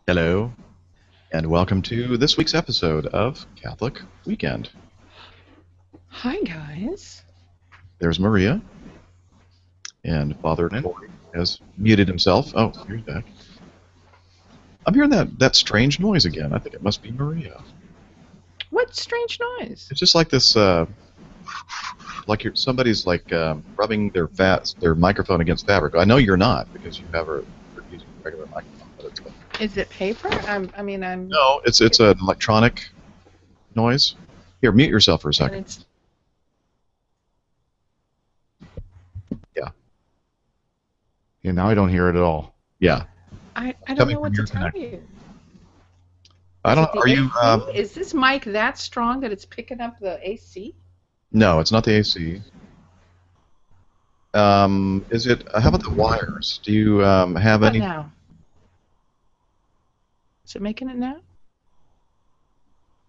Hello, and welcome to this week's episode of Catholic Weekend. Hi, guys. There's Maria, and Father Corey has muted himself. Oh, here's back. I'm hearing that strange noise again. I think it must be Maria. What strange noise? It's just like this, like somebody's rubbing their microphone against fabric. I know you're not because you're using a regular microphone. But Is it paper? I'm. no, it's an electronic noise. Here, mute yourself for a second. Yeah. Yeah, now I don't hear it at all. Yeah. I don't know what to tell you. I don't know. Are you? Is this mic that strong that it's picking up the AC? No, it's not the AC. Is it? How about the wires? Do you have any? Now? Is it making it now?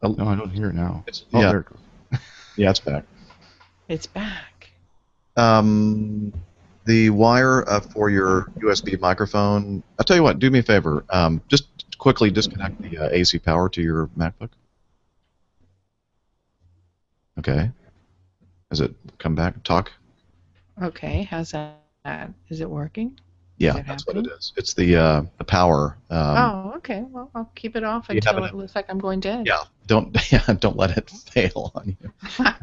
No, I don't hear it now. Yeah. There it goes. Yeah, it's back. It's back. The wire for your USB microphone. I'll tell you what. Do me a favor. Just quickly disconnect the AC power to your MacBook. Okay. Has it come back? Talk. Okay. How's that? Is it working? Yeah, that's what it is. It's the power. Oh, okay. Well, I'll keep it off until it looks like I'm going dead. Yeah. Don't let it fail on you. I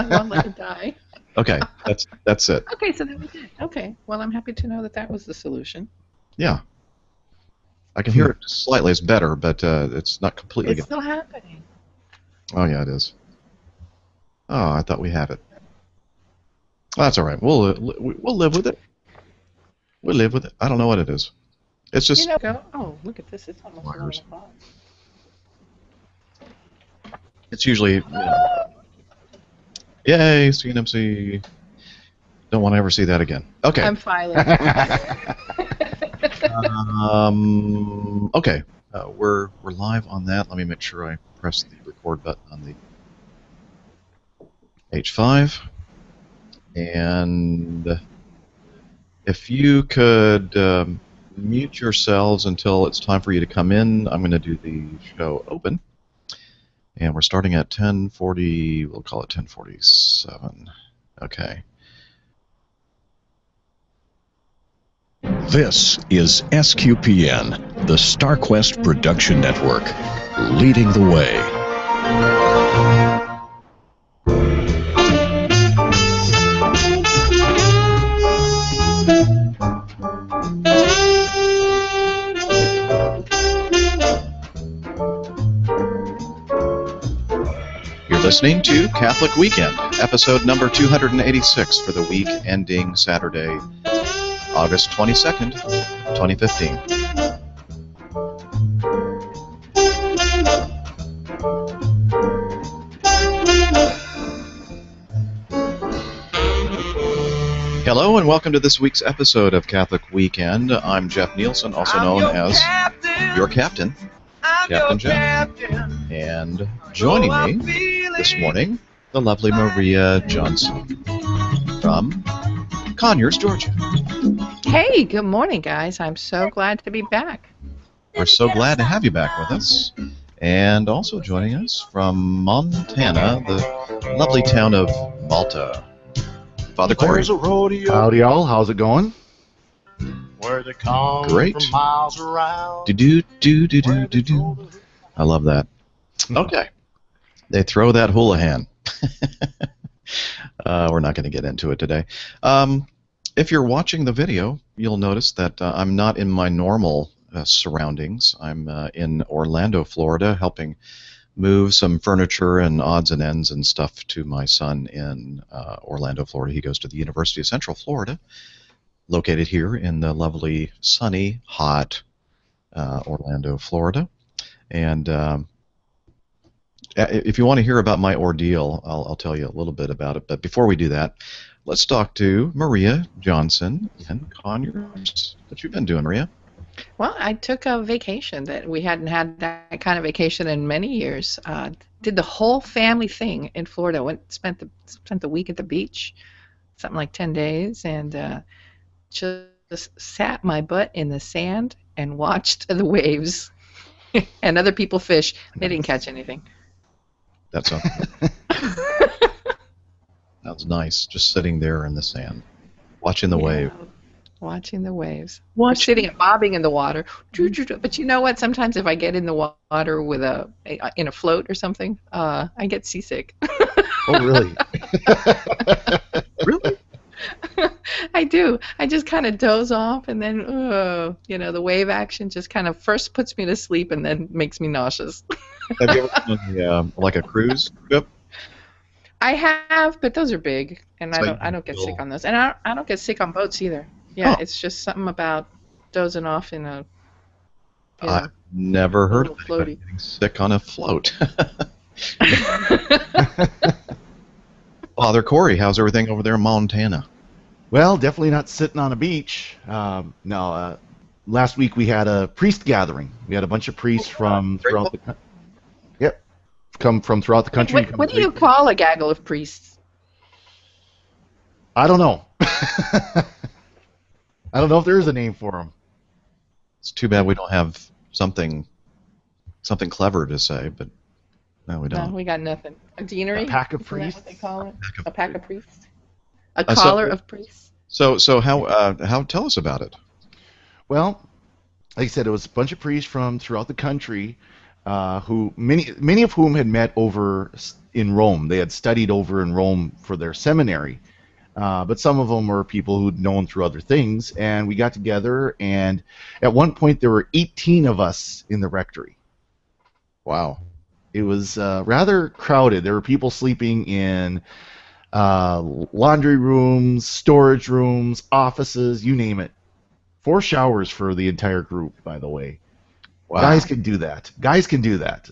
won't let it die. Okay, that's it. Okay, so that was it. Okay. Well, I'm happy to know that was the solution. Yeah. I can hear it slightly. It's better, but it's not completely. It's still happening. Oh yeah, it is. Oh, I thought we had it. Well, that's all right. We'll live with it. We'll live with it. I don't know what it is. It's just. Oh, look at this. It's almost 11 o'clock. It's usually. Yay, CNMC. Don't want to ever see that again. Okay. I'm filing. Okay. We're live on that. Let me make sure I press the record button on the H5. And if you could mute yourselves until it's time for you to come in, I'm going to do the show open. And we're starting at 10:40. We'll call it 10:47. Okay. This is SQPN, the StarQuest Production Network, leading the way. You're listening to Catholic Weekend, episode number 286 for the week ending Saturday, August 22nd, 2015. Hello and welcome to this week's episode of Catholic Weekend. I'm Jeff Nielsen, also known as your captain, Captain Jeff. And joining me this morning, the lovely Maria Johnson from Conyers, Georgia. Hey, good morning, guys. I'm so glad to be back. We're so glad to have you back with us. And also joining us from Montana, the lovely town of Malta, Father Corey. Howdy, y'all. How's it going? Where they come Great. from miles around. Do-do-do-do-do-do-do. I love that. Okay. They throw that houlihan. We're not going to get into it today. If you're watching the video, you'll notice that I'm not in my normal surroundings. I'm in Orlando, Florida, helping move some furniture and odds and ends and stuff to my son in Orlando, Florida. He goes to the University of Central Florida, located here in the lovely, sunny, hot Orlando, Florida. And if you want to hear about my ordeal, I'll tell you a little bit about it. But before we do that, let's talk to Maria Johnson in Conyers. What you been doing, Maria? Well, I took a vacation that we hadn't had that kind of vacation in many years. Did the whole family thing in Florida. Spent the week at the beach, something like 10 days, and just just sat my butt in the sand and watched the waves and other people fish. They didn't catch anything. That sounds sounds nice. Just sitting there in the sand, watching the wave. Watching the waves. Or sitting and bobbing in the water. But you know what? Sometimes if I get in the water with in a float or something, I get seasick. Oh, really? Really? I do. I just kind of doze off, and then, the wave action just kind of first puts me to sleep and then makes me nauseous. Have you ever done like a cruise trip? I have, but those are big, and So I don't get sick on those, and I don't get sick on boats either. Yeah, It's just something about dozing off in a. I've never heard of little anybody getting sick on a float. Father Corey, how's everything over there in Montana? Well, definitely not sitting on a beach. No, last week we had a priest gathering. We had a bunch of priests from throughout the come from throughout the country. What do you call a gaggle of priests? I don't know. I don't know if there is a name for them. It's too bad we don't have something clever to say, but no, we don't. No, we got nothing. A deanery? A pack of Isn't that priests. what they call it? A pack of priests? A So- collar of priests? So how tell us about it? Well, like I said, it was a bunch of priests from throughout the country, who many of whom had met over in Rome. They had studied over in Rome for their seminary, but some of them were people who'd known through other things. And we got together, and at one point there were 18 of us in the rectory. Wow. It was rather crowded. There were people sleeping in laundry rooms, storage rooms, offices, you name it. 4 showers for the entire group, by the way. Wow. Guys can do that. Guys can do that.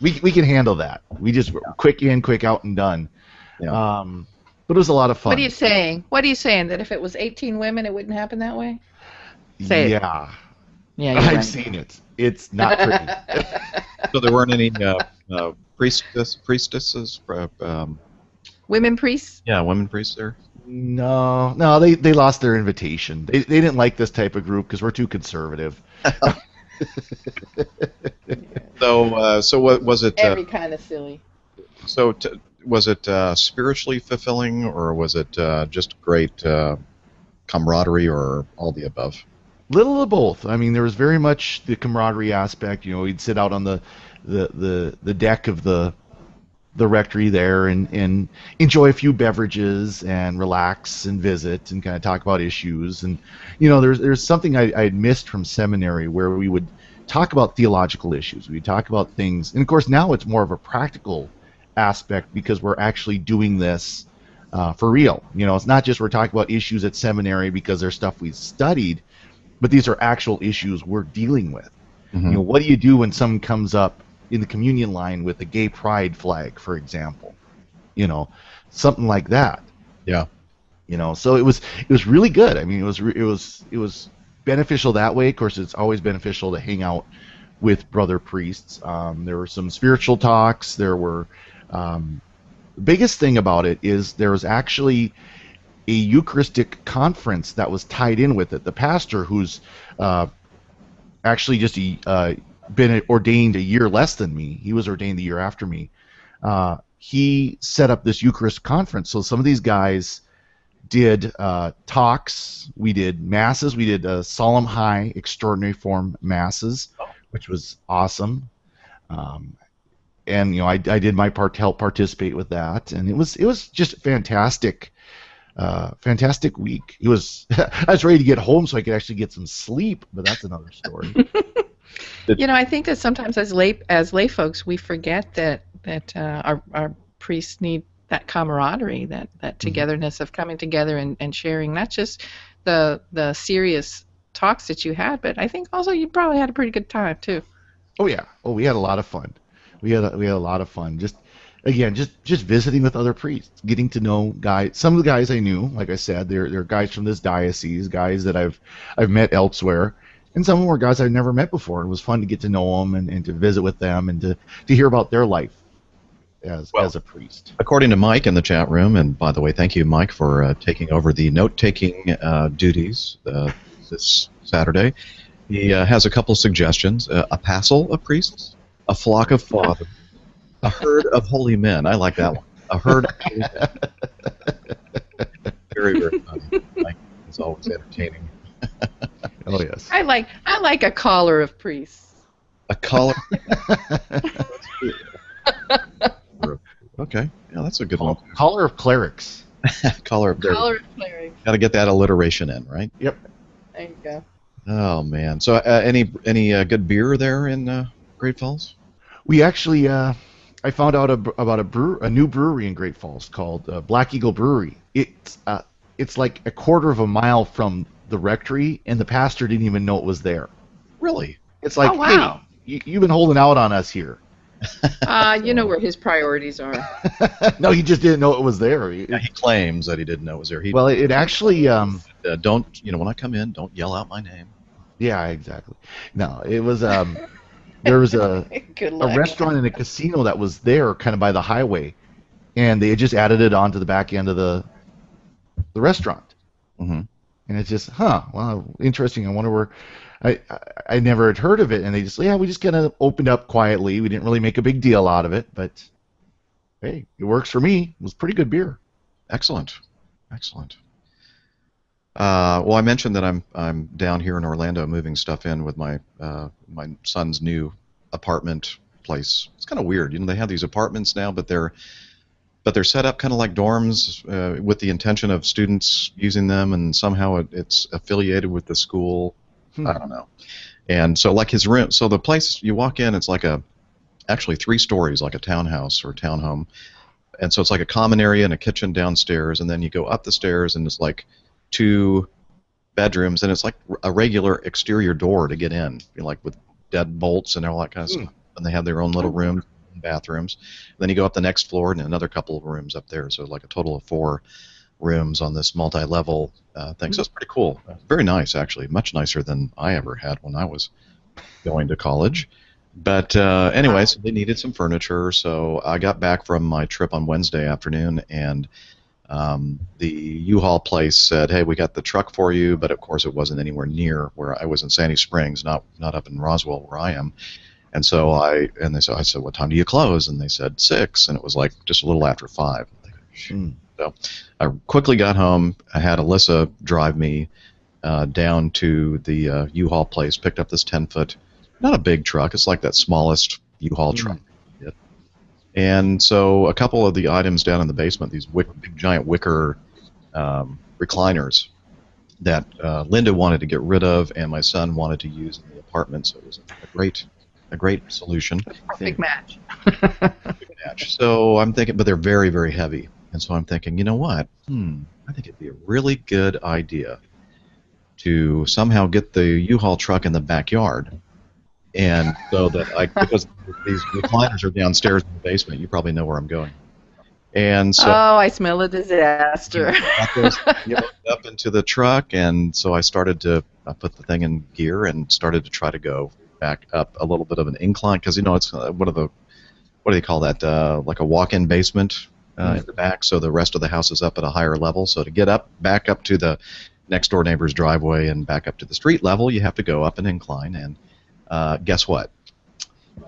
we can handle that. We just quick in, quick out, and done. Yeah. But it was a lot of fun. What are you saying? What are you saying? That if it was 18 women, it wouldn't happen that way? Say it. Yeah. Yeah, I've you're right. seen it. It's not pretty. So there weren't any priestesses? Women priests? Yeah, women priests there. No, they lost their invitation. They didn't like this type of group because we're too conservative. So what was it? Every kind of silly. Was it spiritually fulfilling, or was it just great camaraderie, or all the above? Little of both. I mean, there was very much the camaraderie aspect. You know, we'd sit out on the deck of the rectory there and enjoy a few beverages and relax and visit and kind of talk about issues. And you know, there's something I had missed from seminary where we would talk about theological issues. We'd talk about things, and of course now it's more of a practical aspect because we're actually doing this for real. You know, it's not just we're talking about issues at seminary because they're stuff we've studied, but these are actual issues we're dealing with. Mm-hmm. You know, what do you do when someone comes up in the communion line with a gay pride flag, for example? You know, something like that. Yeah. You know, so it was really good. I mean, it was beneficial that way. Of course, it's always beneficial to hang out with brother priests. There were some spiritual talks. There were the biggest thing about it is there was actually a Eucharistic conference that was tied in with it. The pastor, who's actually just been ordained a year less than me, he was ordained the year after me, he set up this Eucharist conference. So some of these guys did talks, we did masses, we did solemn high extraordinary form masses, which was awesome. And you know, I did my part to help participate with that, and it was just fantastic. Fantastic week. It was. I was ready to get home so I could actually get some sleep, but that's another story. You know, I think that sometimes as lay folks, we forget that our priests need that camaraderie, that togetherness of coming together and sharing not just the serious talks that you had, but I think also you probably had a pretty good time too. Oh yeah. Oh, we had a lot of fun. We had a lot of fun. Just visiting with other priests, getting to know guys. Some of the guys I knew, like I said, they're guys from this diocese, guys that I've met elsewhere, and some of them were guys I've never met before. It was fun to get to know them and to visit with them and to hear about their life. as a priest. According to Mike in the chat room, and by the way, thank you, Mike, for taking over the note-taking duties this Saturday. He has a couple of suggestions: a passel of priests, a flock of fathers, a herd of holy men. I like that one. A herd of holy men. Very, very funny. Mike is always entertaining. Oh yes. I like a collar of priests. A collar. Okay, yeah, that's a good one. Collar of clerics. Collar of clerics. Got to get that alliteration in, right? Yep. There you go. Oh man. So any good beer there in Great Falls? We actually I found out about a new brewery in Great Falls called Black Eagle Brewery. It's like a quarter of a mile from the rectory, and the pastor didn't even know it was there. Really? It's like, oh, wow. Hey, you've been holding out on us here. You know where his priorities are. No, he just didn't know it was there. Yeah, he claims that he didn't know it was there. Well, it actually don't, when I come in, don't yell out my name. Yeah, exactly. No, it was there was a restaurant and a casino that was there kind of by the highway, and they had just added it onto the back end of the restaurant. Mm-hmm. And it's just, well, interesting. I wonder where. I never had heard of it, and they just, we just kind of opened up quietly. We didn't really make a big deal out of it, but hey, it works for me. It was pretty good beer. Excellent. Well, I mentioned that I'm down here in Orlando moving stuff in with my my son's new apartment place. It's kind of weird, they have these apartments now, but they're set up kind of like dorms with the intention of students using them, and somehow it's affiliated with the school. I don't know. And so like his room, so the place you walk in, it's like actually 3 stories, like a townhouse or a townhome. And so it's like a common area and a kitchen downstairs, and then you go up the stairs and it's like 2 bedrooms, and it's like a regular exterior door to get in, like with deadbolts and all that kind of stuff. And they have their own little rooms and bathrooms. And then you go up the next floor and another couple of rooms up there, so like a total of 4 rooms on this multi-level thing. So it's pretty cool. Very nice, actually. Much nicer than I ever had when I was going to college. But anyway, so they needed some furniture, so I got back from my trip on Wednesday afternoon, and the U-Haul place said, hey, we got the truck for you, but of course it wasn't anywhere near where I was in Sandy Springs, not up in Roswell where I am. And so I said, what time do you close? And they said 6, and it was like just a little after 5. So I quickly got home. I had Alyssa drive me down to the U-Haul place, picked up this 10-foot, not a big truck, it's like that smallest U-Haul truck. And so a couple of the items down in the basement, these big giant wicker recliners that Linda wanted to get rid of and my son wanted to use in the apartment, so it was a great solution. Perfect match. Perfect match. So I'm thinking, but they're very, very heavy. And so I'm thinking, you know what? I think it'd be a really good idea to somehow get the U-Haul truck in the backyard, and so that because these recliners are downstairs in the basement, you probably know where I'm going. And so I smell a disaster. Up into the truck, and so I started to put the thing in gear and started to try to go back up a little bit of an incline, because it's what do they call that? Like a walk-in basement. In the back, so the rest of the house is up at a higher level. So to get back up to the next door neighbor's driveway and back up to the street level, you have to go up an incline. And guess what?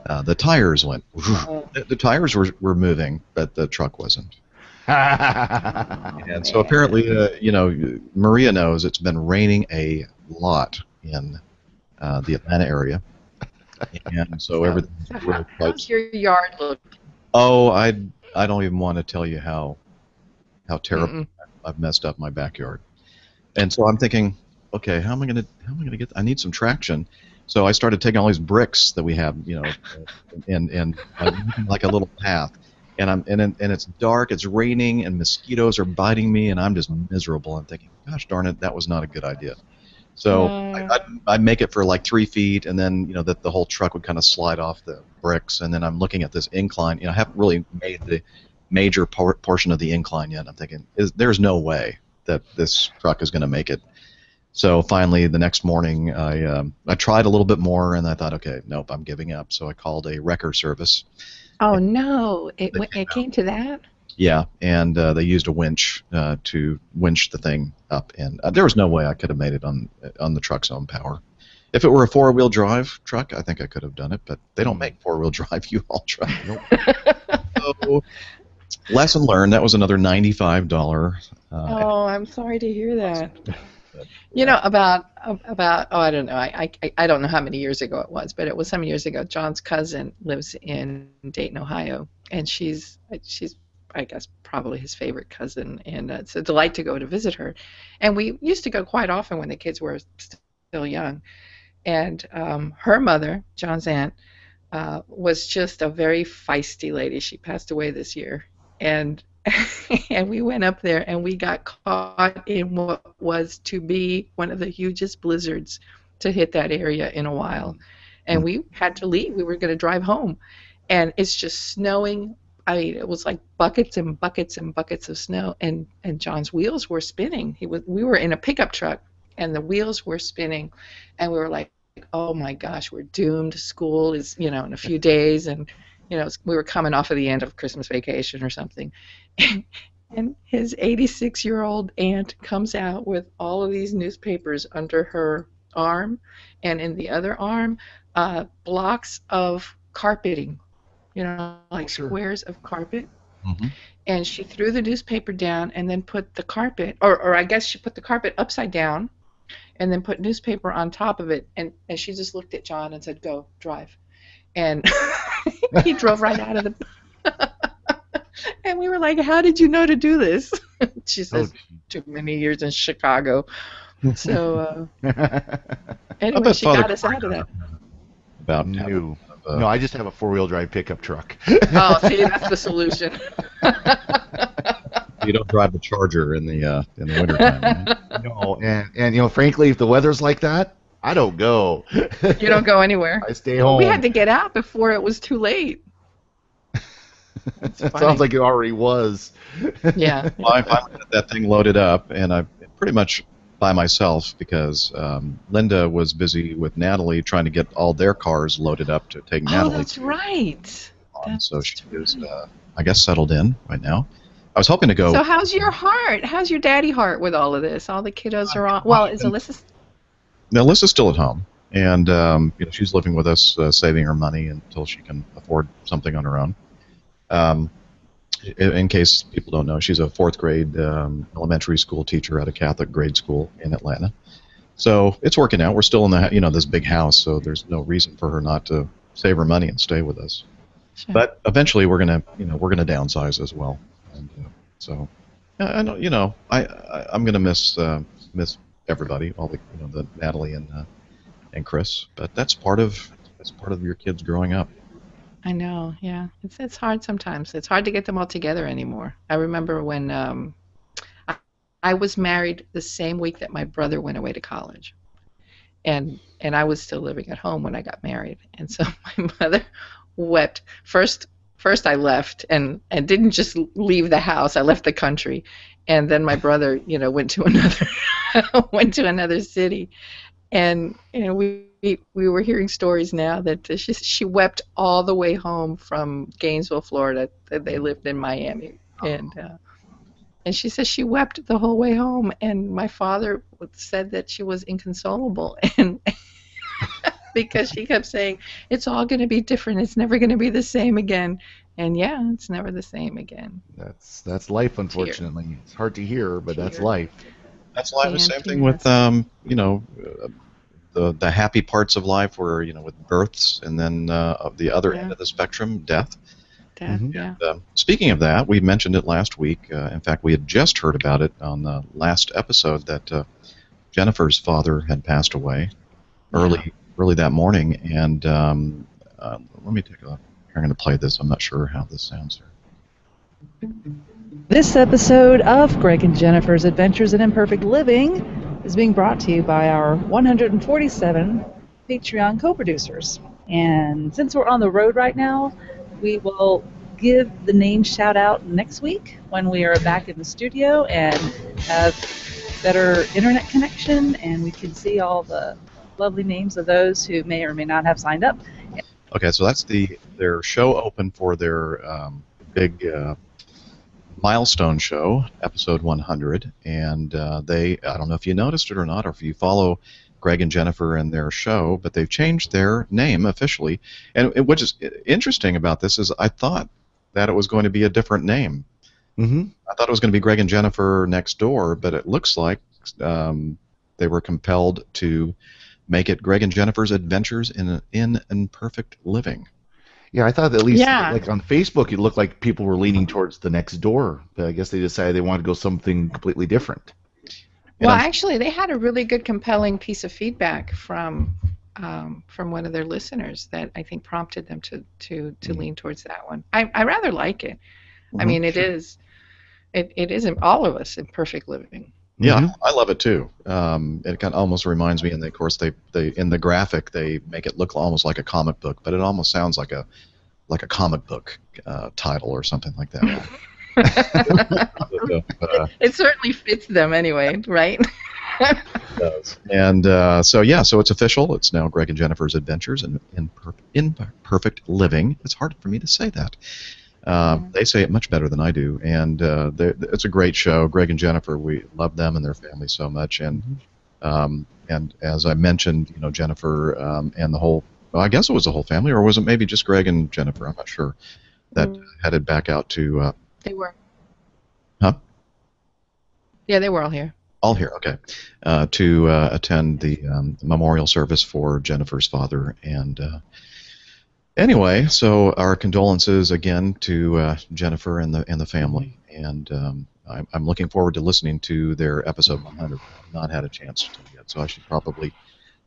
The tires went. The tires were moving, but the truck wasn't. And so apparently, Maria knows it's been raining a lot in the Atlanta area, and so everything's really How's your yard look? Oh, I don't even want to tell you how terrible I've messed up my backyard. And so I'm thinking, okay, how am I gonna get? I need some traction. So I started taking all these bricks that we have, and making like a little path. And it's dark, it's raining, and mosquitoes are biting me, and I'm just miserable. I'm thinking, gosh darn it, that was not a good idea. So I'd make it for like 3 feet, and then that the whole truck would kind of slide off the bricks, and then I'm looking at this incline. I haven't really made the major portion of the incline yet. I'm thinking, there's no way that this truck is going to make it So finally, the next morning, I tried a little bit more, and I thought, okay, nope, I'm giving up. So I called a wrecker service. Oh no, They it came to that? Yeah, and they used a winch to winch the thing up, and there was no way I could have made it on the truck's own power. If it were a four-wheel drive truck, I think I could have done it, but they don't make four-wheel drive U-Haul truck. Nope. So, lesson learned. That was another $95. Oh, I'm sorry to hear that. But, You know, about oh, I don't know. I don't know how many years ago it was, but it was some years ago. John's cousin lives in Dayton, Ohio, and she's I guess probably his favorite cousin, and it's a delight to go to visit her. And we used to go quite often when the kids were still young. And her mother, John's aunt, was just a very feisty lady. She passed away this year, and and we went up there and we got caught in what was to be one of the hugest blizzards to hit that area in a while. And we had to leave. We were going to drive home. And it's just snowing. I mean, it was like buckets and buckets and buckets of snow. And John's wheels were spinning. We were in a pickup truck and the wheels were spinning. And we were like, oh my gosh, we're doomed. School is, in a few days. And we were coming off of the end of Christmas vacation or something. And his 86-year-old aunt comes out with all of these newspapers under her arm, and in the other arm, blocks of carpeting, like squares of carpet. Mm-hmm. And she threw the newspaper down and then put the carpet, or I guess she put the carpet upside down and then put newspaper on top of it. And she just looked at John and said, "Go, drive." And he drove right out of the... And we were like, "How did you know to do this?" She says, "Too many years in Chicago." So anyway, she got us out of that. About No, I just have a four-wheel drive pickup truck. Oh, see, that's the solution. You don't drive the Charger in the wintertime. Right? No, and frankly, if the weather's like that, I don't go. You don't go anywhere. I stay home. We had to get out before it was too late. It sounds like it already was. Yeah. Well, I finally got that thing loaded up, and I'm pretty much by myself because Linda was busy with Natalie trying to get all their cars loaded up to take Natalie. Oh, that's right. So she is, I guess, settled in right now. I was hoping to go. So how's your heart? How's your daddy heart with all of this? All the kiddos are on. Well, is Alyssa? No, Alyssa's still at home, and she's living with us, saving her money until she can afford something on her own. In case people don't know, she's a fourth grade elementary school teacher at a Catholic grade school in Atlanta. So it's working out. We're still in the this big house, so there's no reason for her not to save her money and stay with us. Sure. But eventually we're gonna downsize as well. And, so I know I'm gonna miss everybody, all the Natalie and Chris. But that's part of your kids growing up. I know, yeah. It's hard sometimes. It's hard to get them all together anymore. I remember when I was married the same week that my brother went away to college. And I was still living at home when I got married. And so my mother wept. First I left and didn't just leave the house. I left the country. And then my brother, went to another city. And we were hearing stories now that she wept all the way home from Gainesville, Florida. That they lived in Miami, and she says she wept the whole way home. And my father said that she was inconsolable, and because she kept saying it's all going to be different. It's never going to be the same again. And yeah, it's never the same again. That's life, unfortunately. It's hard to hear, but that's life. That's life. The same thing with the happy parts of life were, with births, and then of the other end of the spectrum, death. Death, yeah. And, speaking of that, we mentioned it last week. In fact, we had just heard about it on the last episode that Jennifer's father had passed away early that morning. And let me take a look. I'm going to play this. I'm not sure how this sounds here. This episode of Greg and Jennifer's Adventures in Imperfect Living is being brought to you by our 147 Patreon co-producers. And since we're on the road right now, we will give the name shout out next week when we are back in the studio and have better internet connection, and we can see all the lovely names of those who may or may not have signed up. Okay, so that's their show open for their big milestone show, episode 100, and I don't know if you noticed it or not, or if you follow Greg and Jennifer and their show, but they've changed their name officially. And what is interesting about this is I thought that it was going to be a different name. Mm-hmm. I thought it was going to be Greg and Jennifer Next Door, but it looks like they were compelled to make it Greg and Jennifer's Adventures in Imperfect Living. Yeah, I thought at least like on Facebook it looked like people were leaning towards the Next Door, but I guess they decided they wanted to go something completely different. Well, actually, they had a really good, compelling piece of feedback from one of their listeners that I think prompted them to lean towards that one. I rather like it. Mm-hmm. I mean, it isn't all of us in perfect living. Yeah, mm-hmm. I love it too. It kind of almost reminds me, and of course they in the graphic they make it look almost like a comic book, but it almost sounds like a comic book title or something like that. It certainly fits them anyway, right? It does. And so it's official. It's now Greg and Jennifer's Adventures in Imperfect Living. It's hard for me to say that. They say it much better than I do, and it's a great show. Greg and Jennifer, we love them and their family so much, and as I mentioned, Jennifer and the whole, well, I guess it was the whole family, or was it maybe just Greg and Jennifer? I'm not sure. That headed back out to. They were. Huh? Yeah, they were all here. All here, okay. To attend the memorial service for Jennifer's father, and. Anyway, so our condolences again to Jennifer and the family, and I'm looking forward to listening to their episode 100. I've not had a chance to yet, so I should probably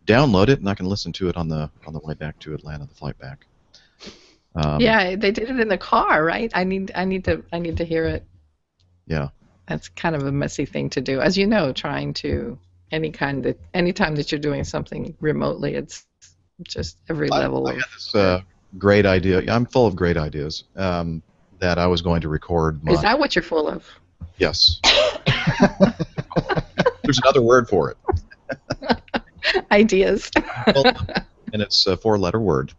download it, and I can listen to it on the way back to Atlanta, the flight back. Yeah, they did it in the car, right? I need to hear it. Yeah. That's kind of a messy thing to do, as you know. Trying to anytime that you're doing something remotely, it's just every level. I had this great idea. I'm full of great ideas that I was going to record. Is that what you're full of? Yes. There's another word for it. Ideas. Well, and it's a 4-letter word.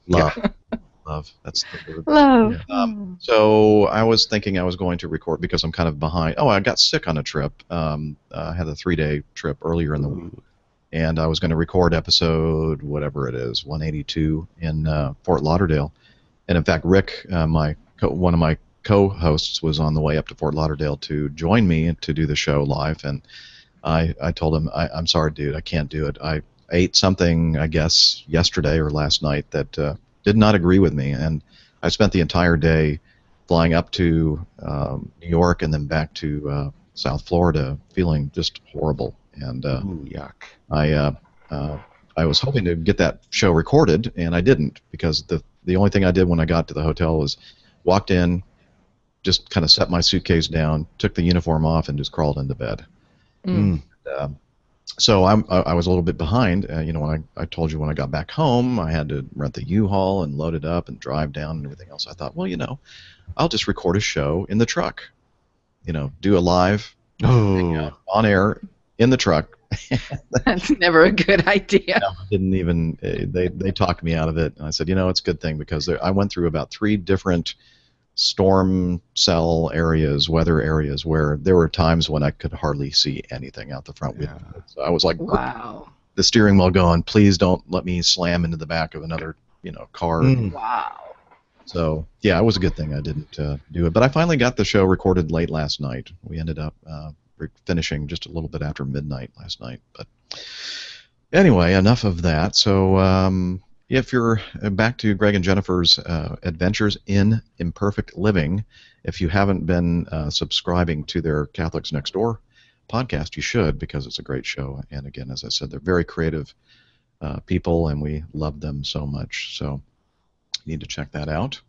Love. Yeah. Love. That's the word. Love. Yeah. So I was thinking I was going to record because I'm kind of behind. Oh, I got sick on a trip. I had a 3-day trip earlier in the week. And I was going to record episode, whatever it is, 182 in Fort Lauderdale. And in fact, Rick, one of my co-hosts, was on the way up to Fort Lauderdale to join me to do the show live. And I told him, I'm sorry, dude, I can't do it. I ate something, I guess, yesterday or last night that did not agree with me. And I spent the entire day flying up to New York and then back to South Florida feeling just horrible. And yuck. I was hoping to get that show recorded, and I didn't, because the only thing I did when I got to the hotel was walked in, just kind of set my suitcase down, took the uniform off, and just crawled into bed. So I was a little bit behind. When I told you when I got back home, I had to rent the U-Haul and load it up and drive down and everything else. I thought, well, I'll just record a show in the truck. Do a live on air in the truck. That's never a good idea. No, didn't even. They talked me out of it, and I said, it's a good thing, because I went through about 3 different storm cell areas, weather areas, where there were times when I could hardly see anything out the front window. So I was like, wow. The steering wheel going, please don't let me slam into the back of another, car. Wow. So yeah, it was a good thing I didn't do it. But I finally got the show recorded late last night. We ended up finishing just a little bit after midnight last night. But anyway, enough of that. So if you're back to Greg and Jennifer's Adventures in Imperfect Living, if you haven't been subscribing to their Catholics Next Door podcast, you should, because it's a great show. And again, as I said, they're very creative people, and we love them so much. So you need to check that out.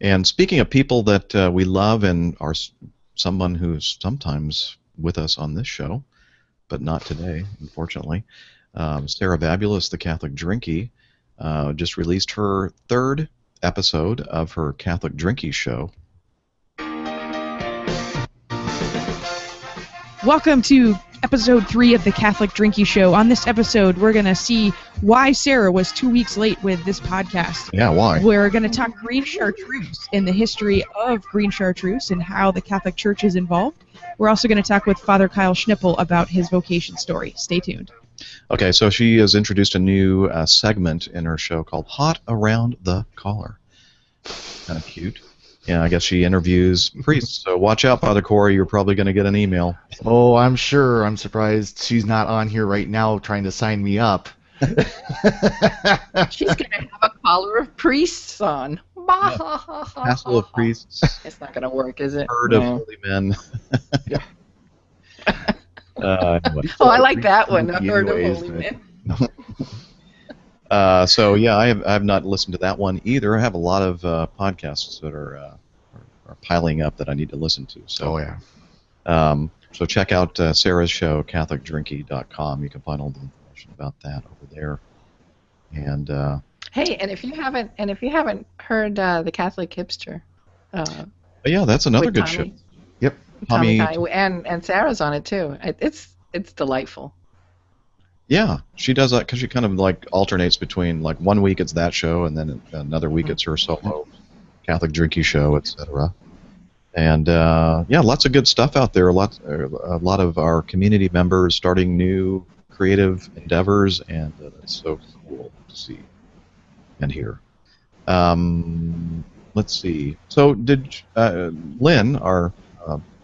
And speaking of people that we love and are someone who's sometimes with us on this show, but not today, unfortunately, Sarah Babulous, the Catholic Drinky, just released her 3rd episode of her Catholic Drinky show. Welcome to episode 3 of the Catholic Drinky Show. On this episode, we're going to see why Sarah was 2 weeks late with this podcast. Yeah, why? We're going to talk green chartreuse and the history of green chartreuse and how the Catholic Church is involved. We're also going to talk with Father Kyle Schnippel about his vocation story. Stay tuned. Okay, so she has introduced a new segment in her show called Hot Around the Collar. Kind of cute. Yeah, I guess she interviews priests. So watch out, Father Corey. You're probably going to get an email. Oh, I'm sure. I'm surprised she's not on here right now trying to sign me up. She's going to have a collar of priests on. Castle of priests. It's not going to work, is it? Herd of holy men. Yeah. Anyway. Oh, I like that one. A herd of Anyways, holy men. So yeah, I have not listened to that one either. I have a lot of podcasts that are piling up that I need to listen to. So, so check out Sarah's show, CatholicDrinky.com. You can find all the information about that over there. And hey, and if you haven't heard the Catholic Hipster, yeah, that's another with good Tommy. show. Yep. Tommy and Sarah's on it too. It's delightful. Yeah, she does that because she kind of like alternates between like 1 week it's that show and then another week it's her solo Catholic Drinky show, etc. And yeah, lots of good stuff out there. A lot of our community members starting new creative endeavors, and it's so cool to see and hear. Let's see. So did Lynn, our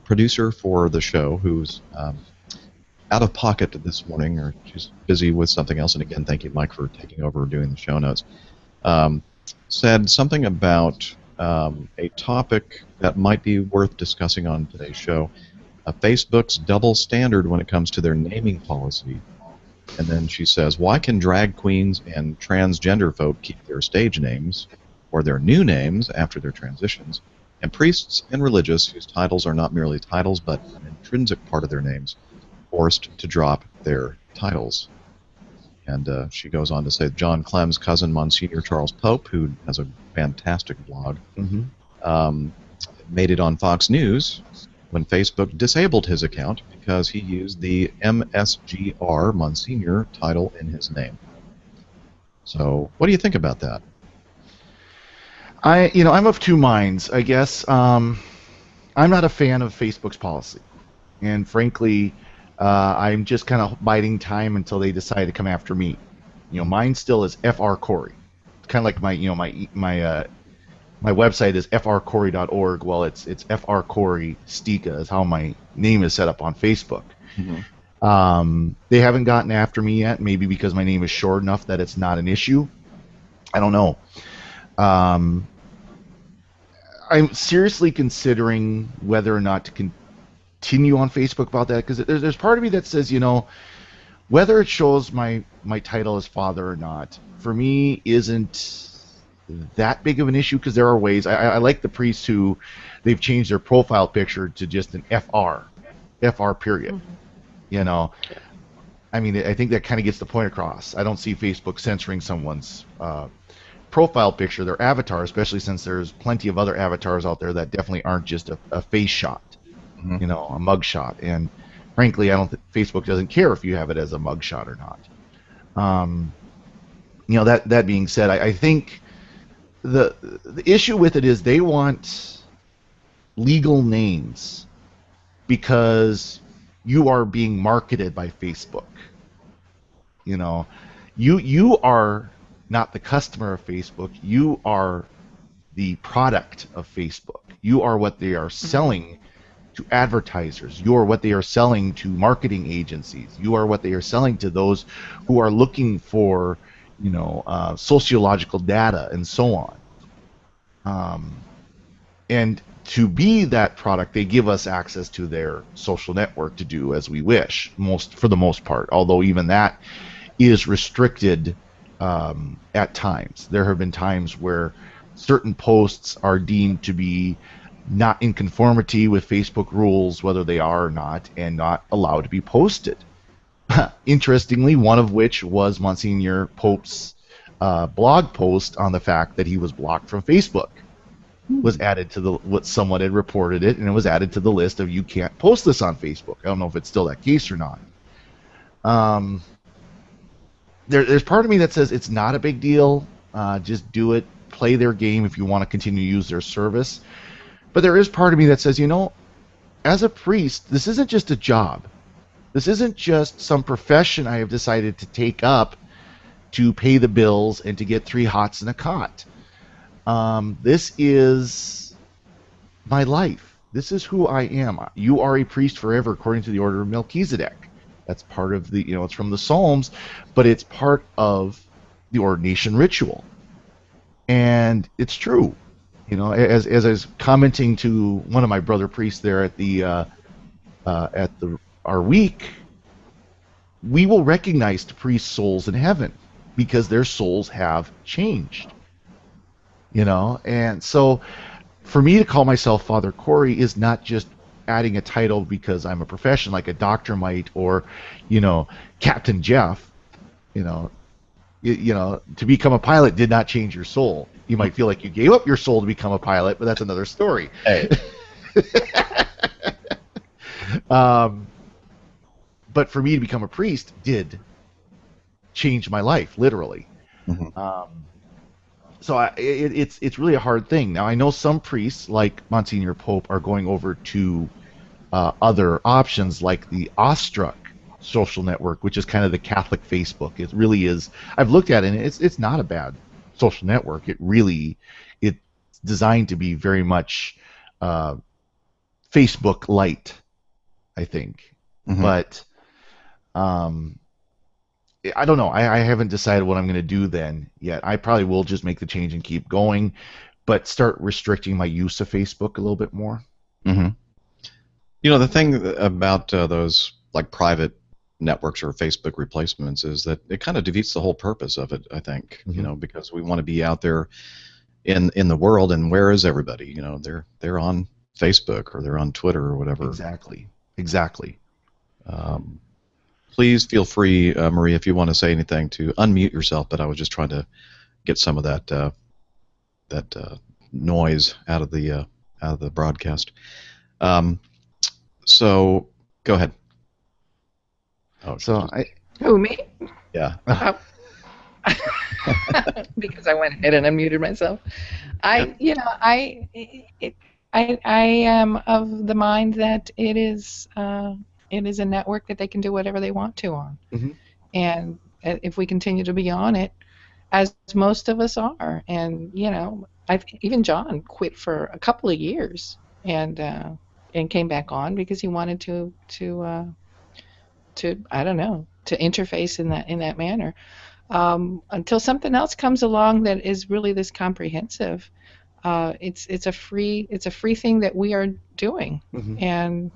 producer for the show, who's out of pocket this morning, or she's busy with something else, and again, thank you, Mike, for taking over doing the show notes, said something about a topic that might be worth discussing on today's show, Facebook's double standard when it comes to their naming policy. And then she says, why can drag queens and transgender folk keep their stage names or their new names after their transitions, and priests and religious whose titles are not merely titles but an intrinsic part of their names forced to drop their titles? And she goes on to say John Clem's cousin, Monsignor Charles Pope, who has a fantastic blog, made it on Fox News when Facebook disabled his account because he used the MSGR, Monsignor, title in his name. So what do you think about that? I'm of two minds, I guess. I'm not a fan of Facebook's policy, and frankly, I'm just kind of biding time until they decide to come after me. Mine still is FR Corey. It's kind of like my website is frcorey.org. Well, it's FR Corey Stika is how my name is set up on Facebook. They haven't gotten after me yet, maybe because my name is short enough that it's not an issue. I don't know. I'm seriously considering whether or not to continue on Facebook about that, because there's part of me that says, whether it shows my title as father or not, for me isn't that big of an issue, because there are ways. I like the priests who they've changed their profile picture to just an FR period. I mean, I think that kind of gets the point across. I don't see Facebook censoring someone's profile picture, their avatar, especially since there's plenty of other avatars out there that definitely aren't just a face shot, a mug shot. And frankly, I don't think Facebook doesn't care if you have it as a mug shot or not. That being said, I think the issue with it is they want legal names because you are being marketed by Facebook. You are not the customer of Facebook. You are the product of Facebook. You are what they are selling to advertisers. You are what they are selling to marketing agencies. You are what they are selling to those who are looking for, sociological data and so on. And to be that product, they give us access to their social network to do as we wish, for the most part, although even that is restricted at times. There have been times where certain posts are deemed to be not in conformity with Facebook rules, whether they are or not, and not allowed to be posted. Interestingly, one of which was Monsignor Pope's blog post on the fact that he was blocked from Facebook. Was added to what someone had reported it, and it was added to the list of you can't post this on Facebook. I don't know if it's still that case or not. There's part of me that says it's not a big deal. Just do it. Play their game if you want to continue to use their service. But there is part of me that says, as a priest, this isn't just a job. This isn't just some profession I have decided to take up to pay the bills and to get 3 hots and a cot. This is my life. This is who I am. You are a priest forever according to the order of Melchizedek. That's part of the, it's from the Psalms, but it's part of the ordination ritual. And it's true. As I was commenting to one of my brother priests there at our week, we will recognize the priest's souls in heaven because their souls have changed. And so for me to call myself Father Corey is not just adding a title because I'm a profession like a doctor might, or Captain Jeff. To become a pilot did not change your soul. You might feel like you gave up your soul to become a pilot, but that's another story. Hey. But for me to become a priest did change my life, literally. Mm-hmm. So it's really a hard thing. Now, I know some priests, like Monsignor Pope, are going over to other options like the Awestruck social network, which is kind of the Catholic Facebook. It really is. I've looked at it, and it's not a bad social network. It's designed to be very much Facebook light, I think. Mm-hmm. But I don't know. I haven't decided what I'm going to do then yet. I probably will just make the change and keep going, but start restricting my use of Facebook a little bit more. Mm-hmm. The thing about those like private networks or Facebook replacements is that it kind of defeats the whole purpose of it, I think. Mm-hmm. Because we want to be out there in the world, and where is everybody? They're on Facebook or they're on Twitter or whatever. Exactly. Please feel free, Marie, if you want to say anything, to unmute yourself. But I was just trying to get some of that noise out of the broadcast. So go ahead. Oh, so Who, me? Yeah. Oh. Because I went ahead and unmuted myself. I am of the mind that it is a network that they can do whatever they want to on. Mm-hmm. And if we continue to be on it, as most of us are, and even John quit for a couple of years and came back on because he wanted to I don't know, to interface in that manner, until something else comes along that is really this comprehensive. It's a free thing that we are doing. Mm-hmm.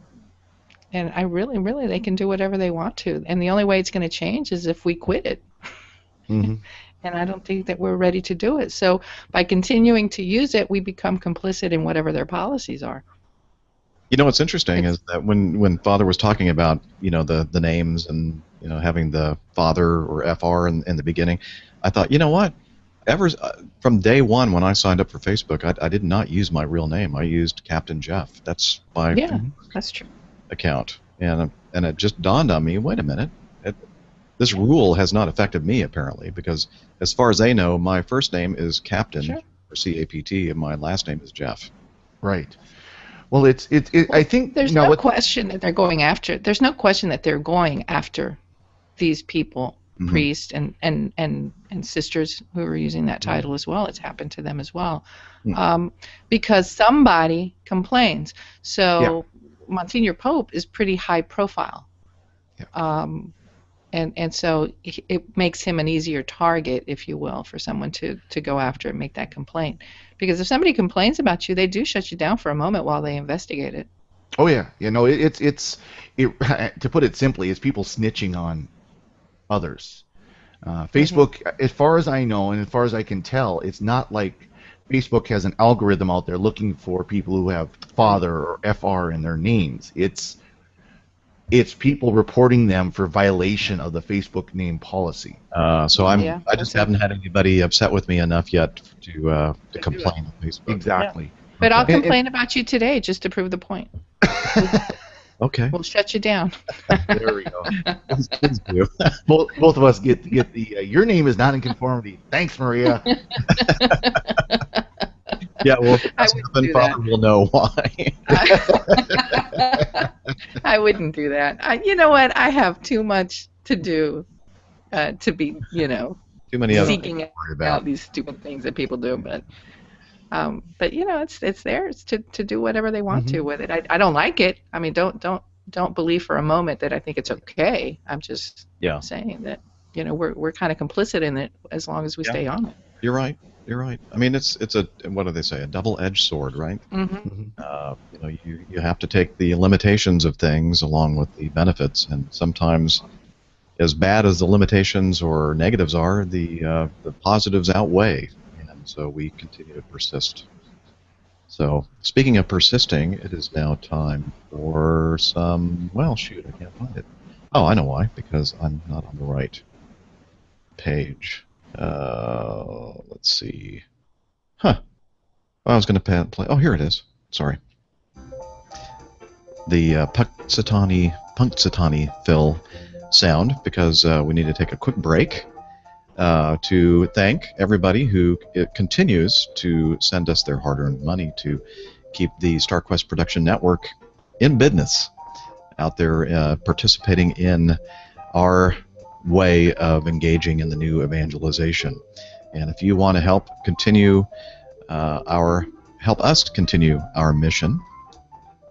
And I really they can do whatever they want to, and the only way it's going to change is if we quit it. Mm-hmm. And I don't think that we're ready to do it. So by continuing to use it, we become complicit in whatever their policies are. What's interesting is that when Father was talking about the names and having the Father or FR in the beginning, I thought, what? From day one when I signed up for Facebook, I did not use my real name. I used Captain Jeff. That's my that's true. account, and it just dawned on me. Wait a minute, this rule has not affected me apparently, because as far as they know, my first name is Captain or CAPT, and my last name is Jeff. Right. Well, I think there's no question that they're going after. There's no question that they're going after these people, mm-hmm. priests and sisters who are using that title as well. It's happened to them as well, because somebody complains. So Monsignor Pope is pretty high profile, and so it makes him an easier target, if you will, for someone to go after and make that complaint. Because if somebody complains about you, they do shut you down for a moment while they investigate it. Oh yeah, it's to put it simply, it's people snitching on others. Facebook, as far as I know and as far as I can tell, it's not like Facebook has an algorithm out there looking for people who have Father or FR in their names. It's people reporting them for violation of the Facebook name policy. I just haven't had anybody upset with me enough yet to complain on Facebook. Exactly. Yeah. But I'll complain about you today just to prove the point. Okay. We'll shut you down. There we go. Please do. Both of us get the your name is not in conformity. Thanks, Maria. Yeah, well, if it I doesn't wouldn't happen, do Father that. will know why. I wouldn't do that. You know what? I have too much to do to be, Too many other things seeking to worry out about. these stupid things that people do. But it's theirs to do whatever they want to with it. I don't like it. I mean, don't believe for a moment that I think it's okay. I'm just saying that we're kind of complicit in it as long as we stay on it. You're right. You're right. I mean, it's a, what do they say? A double-edged sword, right? You have to take the limitations of things along with the benefits, and sometimes, as bad as the limitations or negatives are, the positives outweigh, and so we continue to persist. So, speaking of persisting, it is now time for some. Well, shoot, I can't find it. Oh, I know why. Because I'm not on the right page. Let's see. Huh. Well, I was going to play. Oh, here it is. Sorry. The Punxsutawney Phil sound, because we need to take a quick break to thank everybody who continues to send us their hard-earned money to keep the StarQuest Production Network in business, out there participating in our way of engaging in the new evangelization. And if you want to help us continue our mission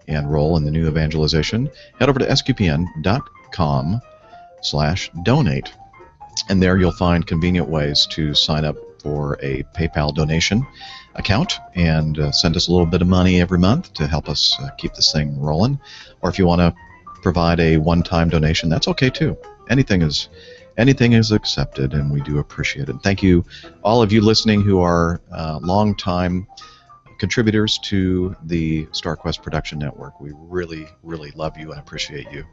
and role in the new evangelization, head over to sqpn.com/donate. And there you'll find convenient ways to sign up for a PayPal donation account and send us a little bit of money every month to help us keep this thing rolling. Or if you want to provide a one-time donation, that's okay too. Anything is accepted, and we do appreciate it. Thank you, all of you listening who are long-time contributors to the StarQuest Production Network. We really, really love you and appreciate you.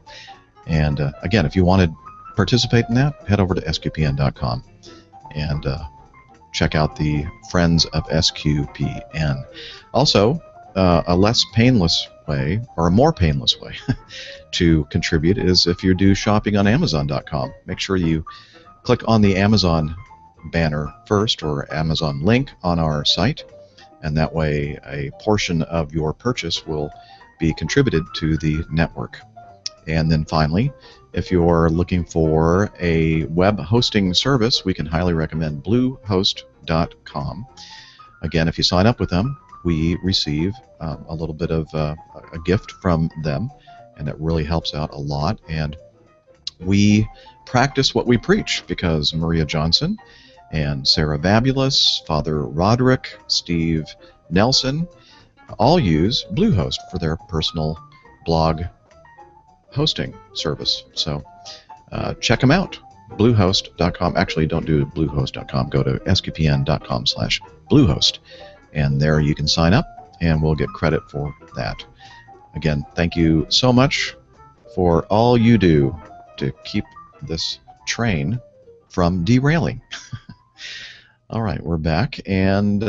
And again, if you want to participate in that, head over to sqpn.com and check out the Friends of SQPN. Also, a less painless way, or a more painless way, to contribute is if you do shopping on Amazon.com. Make sure you click on the Amazon banner first, or Amazon link on our site, and that way a portion of your purchase will be contributed to the network. And then finally, if you're looking for a web hosting service, we can highly recommend bluehost.com. Again, if you sign up with them, we receive a little bit of a gift from them, and it really helps out a lot. And we practice what we preach, because Maria Johnson and Sarah Babulous, Father Roderick, Steve Nelson, all use Bluehost for their personal blog hosting service. So check them out. Bluehost.com. Actually, don't do bluehost.com. Go to sqpn.com/bluehost. And there you can sign up, and we'll get credit for that. Again, thank you so much for all you do to keep this train from derailing. All right, we're back, and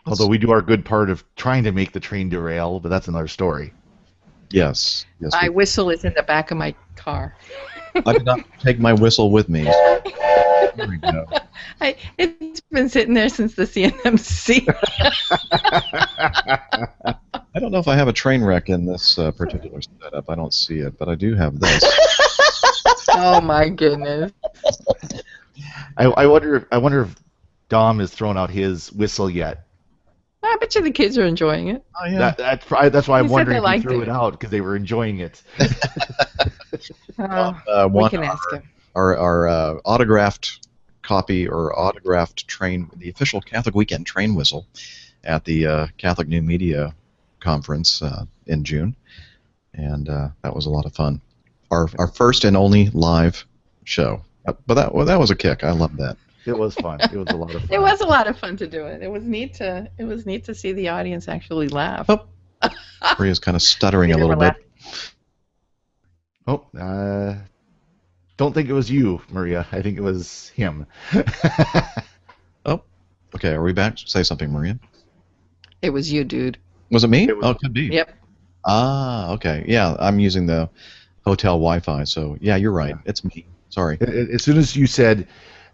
although we do our good part of trying to make the train derail, but that's another story. Yes. My whistle is in the back of my car. I did not take my whistle with me. There we go. It's been sitting there since the CNMC. I don't know if I have a train wreck in this particular setup. I don't see it, but I do have this. Oh my goodness! I wonder if Dom has thrown out his whistle yet. I bet you the kids are enjoying it. Oh yeah. That's why I'm wondering if he threw it out, because they were enjoying it. We can ask him. Our autographed copy, or autographed train, the official Catholic Weekend train whistle at the Catholic New Media Conference in June, and that was a lot of fun. Our first and only live show, but that was a kick. I loved that. It was fun. It was a lot of fun. It was a lot of fun to do it. It was neat to see the audience actually laugh. Oh, Maria's kind of stuttering a little bit. Oh, don't think it was you, Maria. I think it was him. Oh, okay. Are we back? Say something, Maria. It was you, dude. Was it me? It was, oh, it could be. Yep. Ah, okay. Yeah, I'm using the hotel Wi-Fi, so yeah, you're right. Yeah. It's me. Sorry. As soon as you said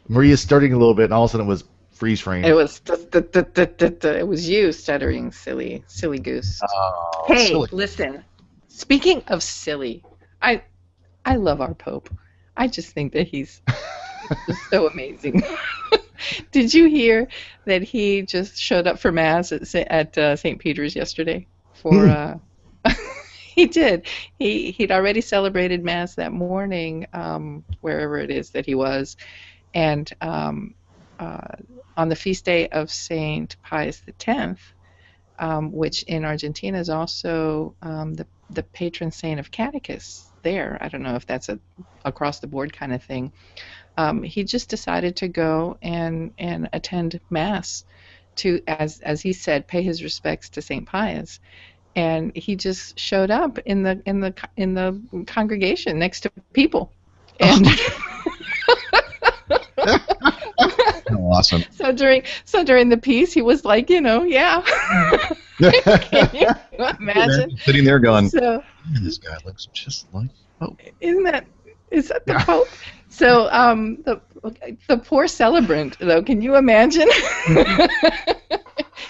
Maria's starting a little bit, and all of a sudden it was freeze frame. It was it was you stuttering, silly goose. Oh, Hey, silly. listen. Speaking of silly, I love our Pope. I just think that he's just so amazing. Did you hear that he just showed up for Mass at St. Peter's yesterday? He did. He'd already celebrated Mass that morning, wherever it is that he was, and on the feast day of Saint Pius X, which in Argentina is also the patron saint of catechists. There, I don't know if that's a across the board kind of thing. He just decided to go and attend Mass to, as he said, pay his respects to Saint Pius, and he just showed up in the congregation next to people, and Awesome. so during the piece he was like, yeah. Can you imagine? Sitting there going, So "Man, this guy looks just like Pope." is that the Pope? So the poor celebrant though, can you imagine?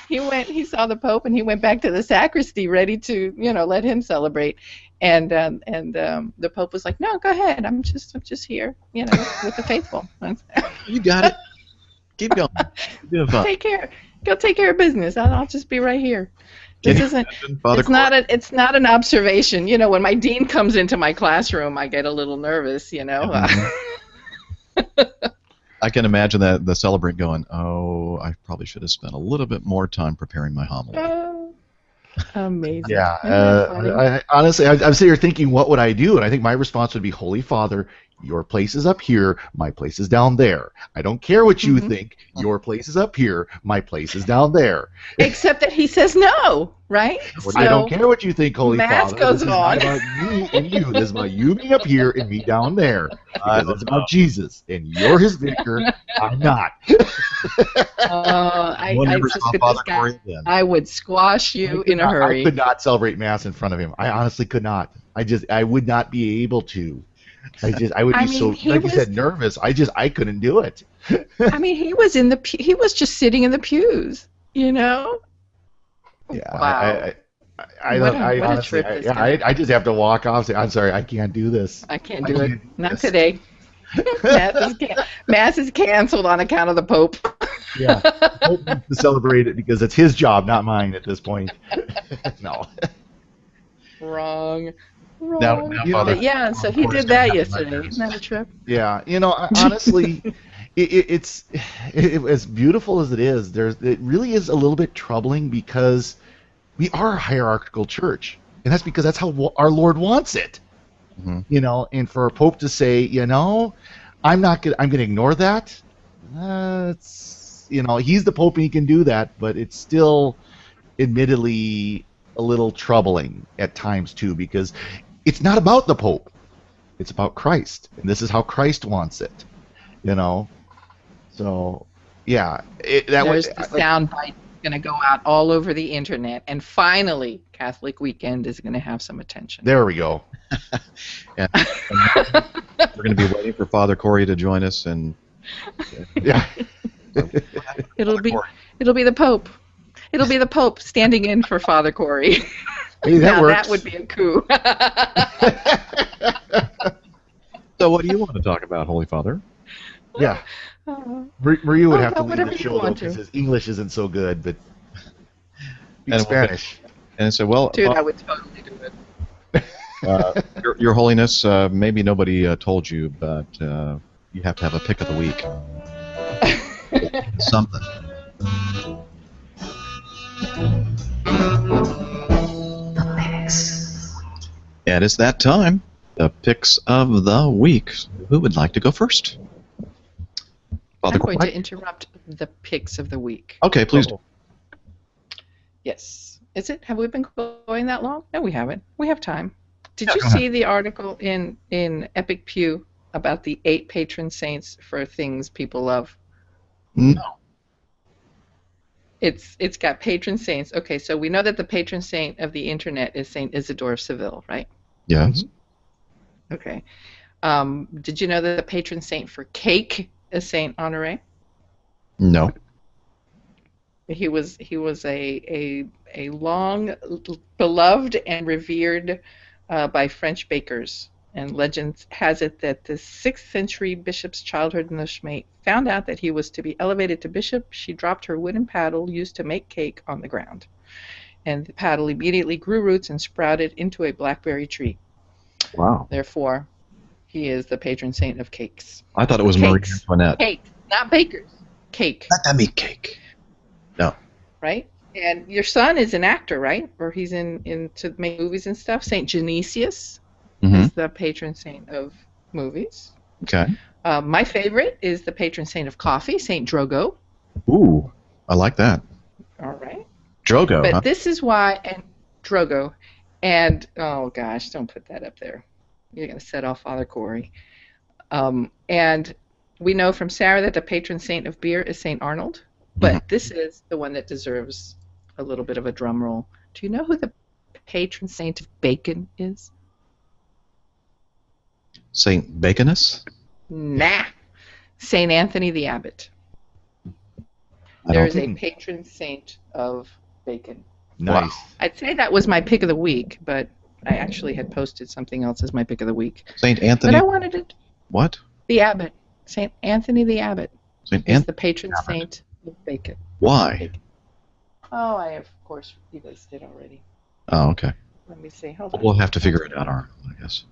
He saw the Pope and he went back to the sacristy ready to, let him celebrate. And the Pope was like, "No, go ahead. I'm just here, with the faithful." You got it. Keep going. You're doing fine. Go take care of business. I'll just be right here. Can This you isn't. imagine Father It's not an observation. When my dean comes into my classroom, I get a little nervous. I can imagine that the celebrant going, "Oh, I probably should have spent a little bit more time preparing my homily." Oh, amazing. Yeah, Isn't that funny? honestly, I'm sitting here thinking, what would I do? And I think my response would be, Holy Father, your place is up here, my place is down there. I don't care what you think. Your place is up here, my place is down there. Except that he says no, right? I don't care what you think, Holy Mass Father. goes This is on. not about me and you. This is about you being up here and me down there. Because it's about Jesus, and you're his vicar. I'm not. I We'll never just saw with Father this guy, Corey again. I would squash you in a hurry. I could not celebrate Mass in front of him. I honestly could not. I would not be able to. I would be so, like you said, nervous. I couldn't do it. I mean, he was he was just sitting in the pews, Yeah. Wow. I what a trip this is. I just have to walk off and say, I'm sorry, I can't do this. I can't do it. Not today. Mass is canceled on account of the Pope. Yeah. Pope needs to celebrate it because it's his job, not mine at this point. No. Wrong. Now, Father, Yeah, so he did that yesterday. Isn't that a trip? Yeah, honestly, it's as beautiful as it is. It really is a little bit troubling because we are a hierarchical church, and that's because that's how our Lord wants it. Mm-hmm. And for a Pope to say, I'm going to ignore that. It's he's the Pope and he can do that, but it's still, admittedly, a little troubling at times too, because it's not about the Pope. It's about Christ, and this is how Christ wants it. So, yeah. There's the sound bite going to go out all over the internet, and finally, Catholic Weekend is going to have some attention. There we go. Yeah. We're going to be waiting for Father Corey to join us, and yeah. It'll be the Pope. It'll be the Pope standing in for Father Corey. Hey, that works. That would be a coup. so what do you want to talk about, Holy Father? Yeah. Maria would have to leave whatever the you show, though, want to. because his English isn't so good, but And Spanish. And so, well, Dude, I would totally do it. Your Holiness, maybe nobody told you, but you have to have a pick of the week. Something. And it's that time. The picks of the week. Who would like to go first? Father I'm going Corey? to interrupt the picks of the week. Okay, please do. Yes. Is it? Have we been going that long? No, we haven't. We have time. Did Yeah, you go ahead. see the article in Epic Pew about the 8 patron saints for things people love? No. It's got patron saints. Okay, so we know that the patron saint of the internet is Saint Isidore of Seville, right? Yes. Okay. Did you know that the patron saint for cake is Saint Honoré? No. He was a long beloved and revered by French bakers. And legend has it that the 6th century bishop's childhood nursemaid found out that he was to be elevated to bishop. She dropped her wooden paddle used to make cake on the ground. And the paddle immediately grew roots and sprouted into a blackberry tree. Wow. Therefore, he is the patron saint of cakes. I thought it was Marie Cakes. Antoinette. Cake, not bakers. Cake. Let them eat cake. No. Right? And your son is an actor, right? Or he's in to make movies and stuff. Saint Genesius is the patron saint of movies. Okay. My favorite is the patron saint of coffee, Saint Drogo. Ooh, I like that. All right. Drogo. But Huh? this is why, and Drogo, and oh gosh, don't put that up there. You're going to set off Father Corey. And we know from Sarah that the patron saint of beer is Saint Arnold, but this is the one that deserves a little bit of a drum roll. Do you know who the patron saint of bacon is? Saint Baconus? Nah. Saint Anthony the Abbot. I There don't is a patron saint of bacon. Nice. Wow. I'd say that was my pick of the week, but I actually had posted something else as my pick of the week. Saint Anthony. But I wanted it. What? The Abbot. Saint Anthony the Abbot Saint is Anthony. the patron Abbot. saint of bacon. Why? Oh, I of course erased it already. Oh, okay. Let me see. Hold on. We'll have to figure it out, I guess.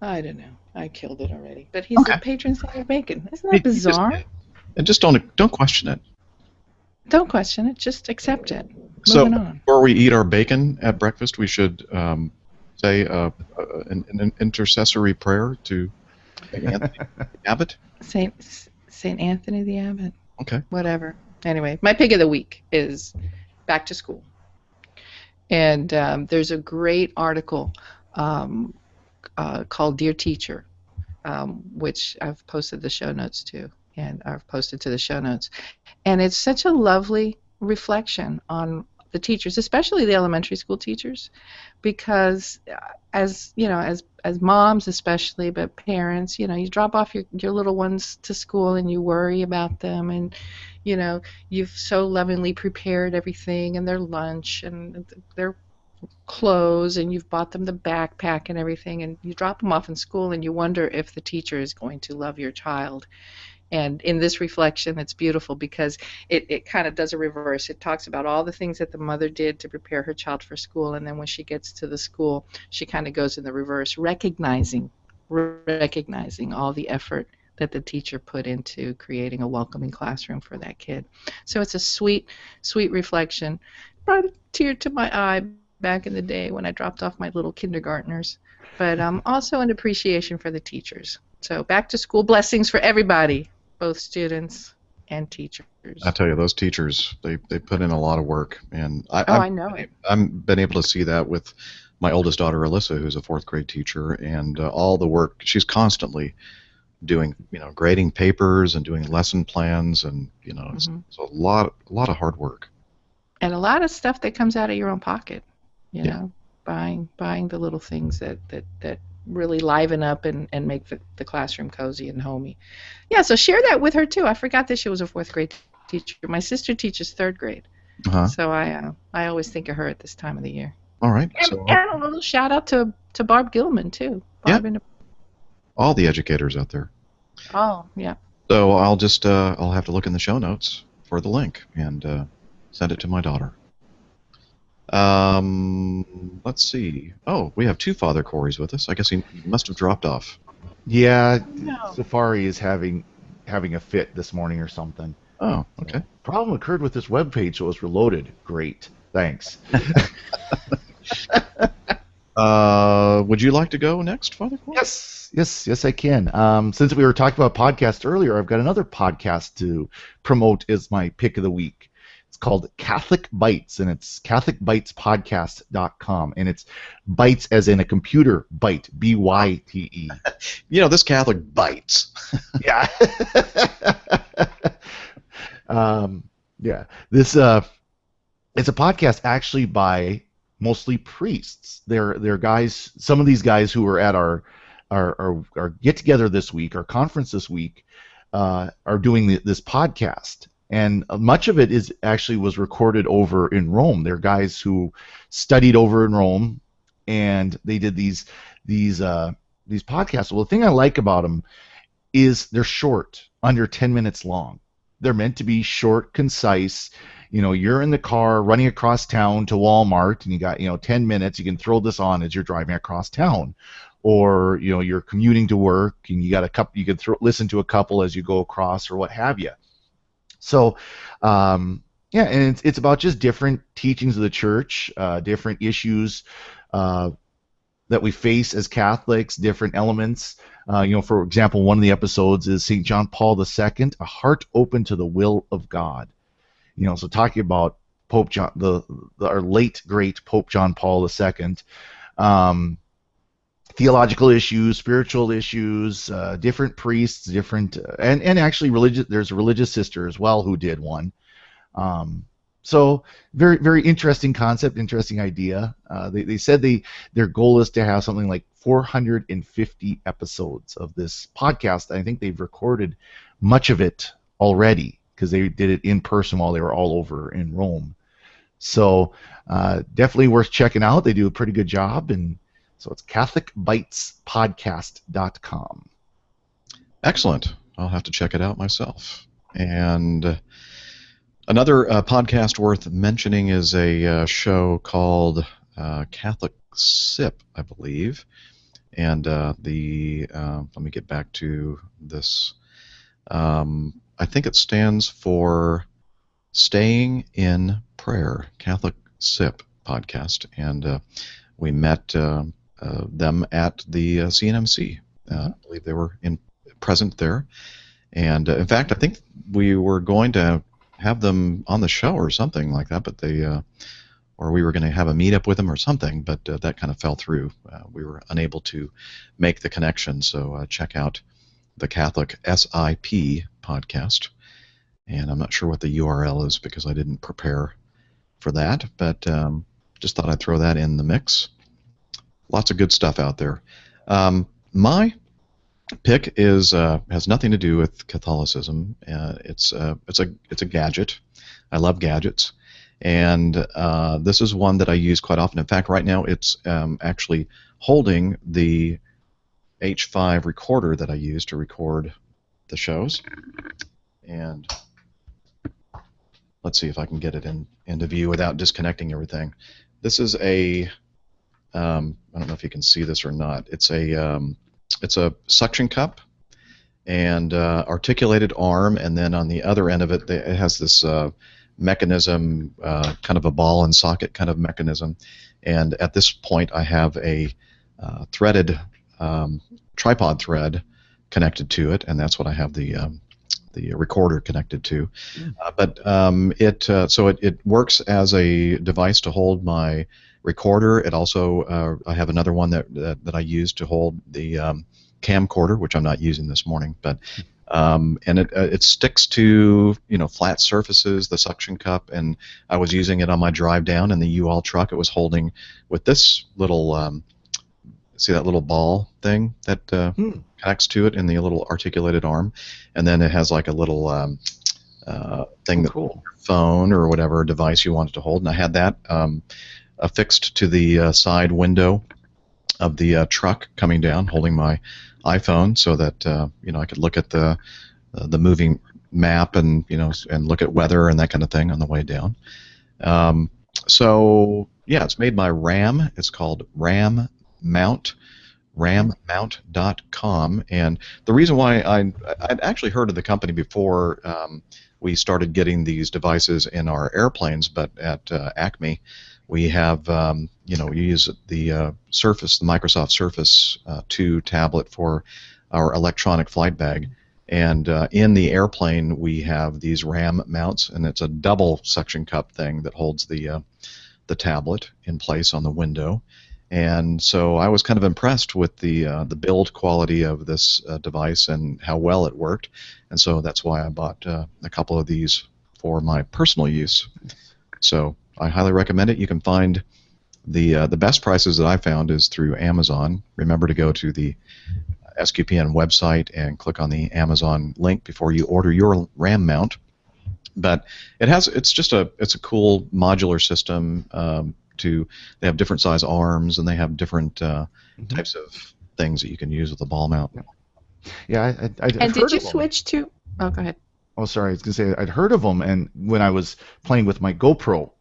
I don't know. I killed it already. But he's Okay. the patron saint of bacon. Isn't Hey, that bizarre? And just don't question it. Don't question it. Just accept it. So Moving on. before we eat our bacon at breakfast, we should say an intercessory prayer to Saint Anthony Abbot. Saint Anthony the Abbot. Okay. Whatever. Anyway, my pick of the week is back to school. And there's a great article called Dear Teacher, which I've posted the show notes to, and I've posted to the show notes. And it's such a lovely reflection on the teachers, especially the elementary school teachers, because as you know, as moms especially, but parents, you drop off your little ones to school and you worry about them, and you've so lovingly prepared everything and their lunch and their clothes, and you've bought them the backpack and everything, and you drop them off in school and you wonder if the teacher is going to love your child. And in this reflection, it's beautiful because it kind of does a reverse. It talks about all the things that the mother did to prepare her child for school, and then when she gets to the school, she kind of goes in the reverse, recognizing all the effort that the teacher put into creating a welcoming classroom for that kid. So it's a sweet, sweet reflection. Brought a tear to my eye back in the day when I dropped off my little kindergartners, but also an appreciation for the teachers. So back to school blessings for everybody, both students and teachers. I tell you, those teachers, they put in a lot of work, and I know it. I've been able to see that with my oldest daughter, Alyssa, who's a 4th grade teacher, and all the work she's constantly doing, grading papers and doing lesson plans, and it's a lot of hard work. And a lot of stuff that comes out of your own pocket, buying the little things that really liven up and make the classroom cozy and homey. Yeah, so share that with her too. I forgot that she was a 4th grade teacher. My sister teaches 3rd grade, so I always think of her at this time of the year. All right. And a little shout out to Barb Gilman too. All the educators out there. Oh, yeah. So I'll just I'll have to look in the show notes for the link and send it to my daughter. Let's see. Oh, we have 2 Father Corys with us. I guess he must have dropped off. Yeah, No. Safari is having a fit this morning or something. Oh, okay. Problem occurred with this web page, so it was reloaded. Great, thanks. Would you like to go next, Father Cory? Yes, I can. Since we were talking about podcasts earlier, I've got another podcast to promote as my pick of the week. It's called Catholic Bites, and it's CatholicBitesPodcast.com, and it's bites as in a computer bite, B-Y-T-E. This Catholic bites. Yeah. Yeah, this it's a podcast actually by mostly priests. They're guys. Some of these guys who were at our get together this week, our conference this week, are doing this podcast, and much of it is actually was recorded over in Rome. They're guys who studied over in Rome, and they did these podcasts. Well, the thing I like about them is they're short, under 10 minutes long. They're meant to be short, concise. You're in the car running across town to Walmart, and you got 10 minutes. You can throw this on as you're driving across town, or you're commuting to work, and you got a couple. You can listen to a couple as you go across, or what have you. So, yeah, and it's about just different teachings of the church, different issues that we face as Catholics, different elements. For example, one of the episodes is St. John Paul II, a heart open to the will of God. So talking about Pope John, our late great Pope John Paul II, theological issues, spiritual issues, different priests, different, and actually religious. There's a religious sister as well who did one. So very, very interesting concept, interesting idea. They said their goal is to have something like 450 episodes of this podcast. I think they've recorded much of it already because they did it in person while they were all over in Rome. So definitely worth checking out. They do a pretty good job, and so it's CatholicBitesPodcast.com. Excellent. I'll have to check it out myself. And another podcast worth mentioning is a show called Catholic Sip, I believe. And let me get back to this. I think it stands for Staying in Prayer, Catholic Sip podcast. And we met them at the CNMC. I believe they were present there. And in fact, I think we were going to have them on the show or something like that, but or we were going to have a meetup with them or something, but that kind of fell through. We were unable to make the connection, so check out the Catholic SIP podcast. And I'm not sure what the URL is because I didn't prepare for that, but just thought I'd throw that in the mix. Lots of good stuff out there. My pick is has nothing to do with Catholicism. It's a gadget. I love gadgets, and this is one that I use quite often. In fact, right now it's actually holding the H5 recorder that I use to record the shows. And let's see if I can get it into view without disconnecting everything. This is a I don't know if you can see this or not. It's a suction cup and articulated arm, and then on the other end of it, it has this mechanism, kind of a ball and socket kind of mechanism. And at this point, I have a threaded tripod thread connected to it, and that's what I have the recorder connected to. But it works as a device to hold my recorder. It also I have another one that I use to hold the camcorder, which I'm not using this morning, but and it sticks to flat surfaces, the suction cup, and I was using it on my drive down in the U-Haul truck. It was holding with this little see that little ball thing that connects to it in the little articulated arm, and then it has like a little thing that your phone or whatever device you wanted to hold, and I had that affixed to the side window of the truck coming down, holding my iPhone, so that I could look at the moving map and and look at weather and that kind of thing on the way down. So yeah, it's made by RAM. It's called RAM Mount, rammount.com, and the reason why I'd actually heard of the company before we started getting these devices in our airplanes, but at Acme we have we use the Surface, the Microsoft Surface 2 tablet for our electronic flight bag, and in the airplane we have these RAM mounts, and it's a double suction cup thing that holds the tablet in place on the window. And so I was kind of impressed with the build quality of this device and how well it worked, and so that's why I bought a couple of these for my personal use. So I highly recommend it. You can find the best prices that I found is through Amazon. Remember to go to the SQPN website and click on the Amazon link before you order your RAM mount. But it's a cool modular system. They have different size arms, and they have different types of things that you can use with the ball mount. Yeah, I've And heard did you of them. switch to? Oh, go ahead. Oh, sorry. I was going to say I'd heard of them, and when I was playing with my GoPro,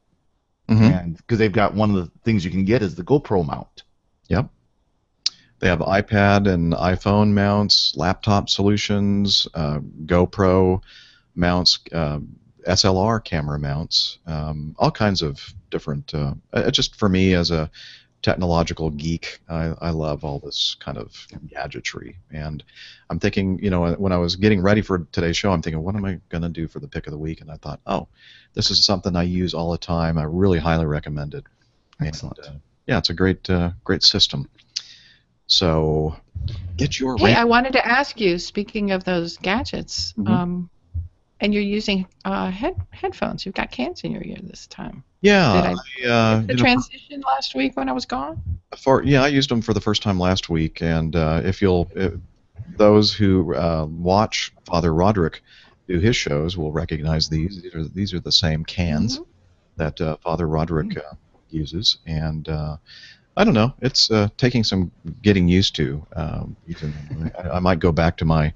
and because they've got one of the things you can get is the GoPro mount. Yep. They have iPad and iPhone mounts, laptop solutions, GoPro mounts, SLR camera mounts, all kinds of different. Just for me as a technological geek, I love all this kind of gadgetry. And I'm thinking, when I was getting ready for today's show, I'm thinking, what am I going to do for the pick of the week? And I thought, oh, this is something I use all the time. I really highly recommend it. Excellent. And, yeah, it's a great system. So get your. Hey, I wanted to ask you, speaking of those gadgets, and you're using headphones. You've got cans in your ear this time. Yeah. Did I the transition last week when I was gone? I used them for the first time last week, and those who watch Father Roderick do his shows will recognize these. These are the same cans that Father Roderick uses, and I don't know. It's taking some getting used to. I might go back to my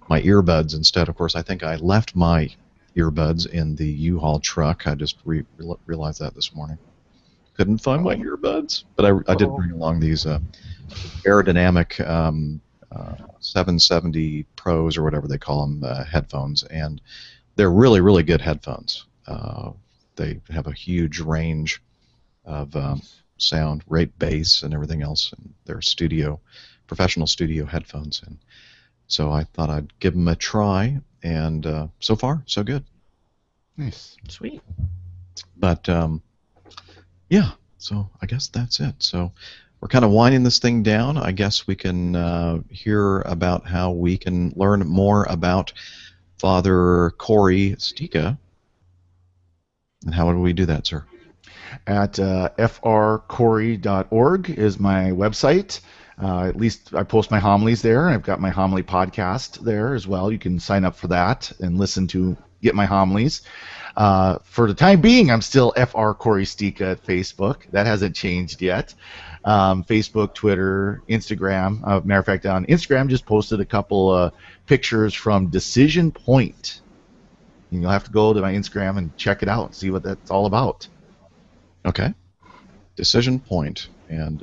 earbuds instead. Of course, I think I left my earbuds in the U-Haul truck. I just realized that this morning. Couldn't find my earbuds, but I did bring along these aerodynamic 770 Pros or whatever they call them headphones, and they're really, really good headphones. They have a huge range of sound, great bass, and everything else, and they're professional studio headphones. And so I thought I'd give them a try, and so far, so good. Nice. Sweet. But, yeah, so I guess that's it. So we're kind of winding this thing down. I guess we can hear about how we can learn more about Father Corey Stika. And how would we do that, sir? At frcorey.org is my website. At least I post my homilies there. I've got my homily podcast there as well. You can sign up for that and get my homilies. For the time being, I'm still Fr Corey Stika at Facebook. That hasn't changed yet. Facebook, Twitter, Instagram. Matter of fact, on Instagram, just posted a couple pictures from Decision Point. You'll have to go to my Instagram and check it out and see what that's all about. Okay. Decision Point. And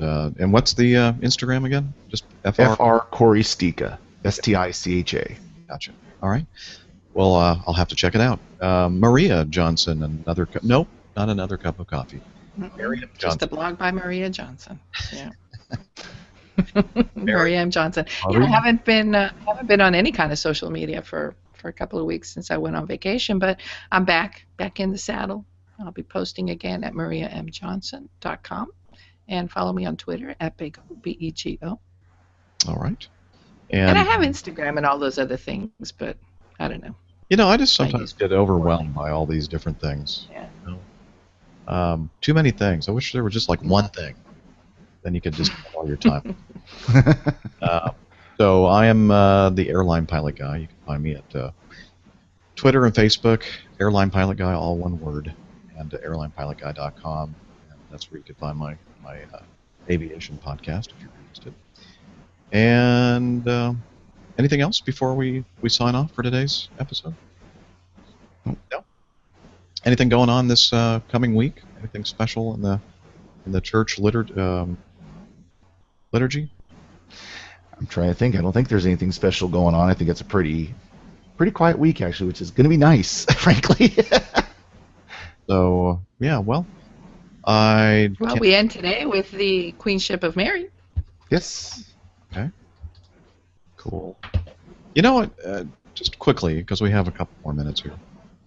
what's the Instagram again? Just Fr Corey Stika. Sticha. Gotcha. All right. Well, I'll have to check it out. Maria Johnson, nope, not another cup of coffee. Maria Johnson. Just a blog by Maria Johnson. Yeah. Maria M. Johnson. Yeah, I haven't been on any kind of social media for a couple of weeks since I went on vacation, but I'm back in the saddle. I'll be posting again at mariamjohnson.com, and follow me on Twitter at Bego, B-E-G-O. All right. And I have Instagram and all those other things, but I don't know. I just sometimes get overwhelmed by all these different things. Yeah. Too many things. I wish there were just like one thing. Then you could just have all your time. So I am the Airline Pilot Guy. You can find me at Twitter and Facebook, Airline Pilot Guy, all one word, and airlinepilotguy.com. And that's where you can find my aviation podcast if you're interested. And anything else before we sign off for today's episode? No. Anything going on this coming week? Anything special in the church liturgy? I'm trying to think. I don't think there's anything special going on. I think it's a pretty quiet week actually, which is going to be nice, frankly. So yeah, well, we end today with the Queenship of Mary. Yes. Okay. Cool. You know what? Just quickly, because we have a couple more minutes here.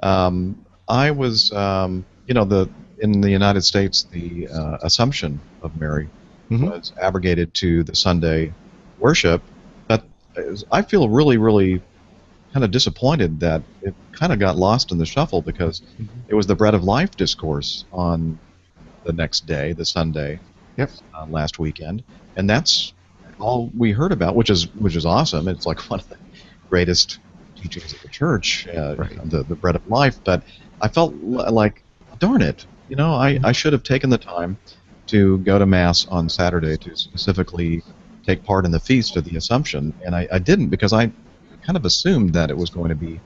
I was, in the United States, the Assumption of Mary was abrogated to the Sunday worship. But I feel really, really kind of disappointed that it kind of got lost in the shuffle because it was the Bread of Life discourse on the next day, the Sunday, Yep. last weekend, and that's all we heard about, which is awesome. It's like one of the greatest teachings of the church, Right. the Bread of Life. But I felt like, darn it, I should have taken the time to go to Mass on Saturday to specifically take part in the Feast of the Assumption, and I didn't because I kind of assumed that it was going to be,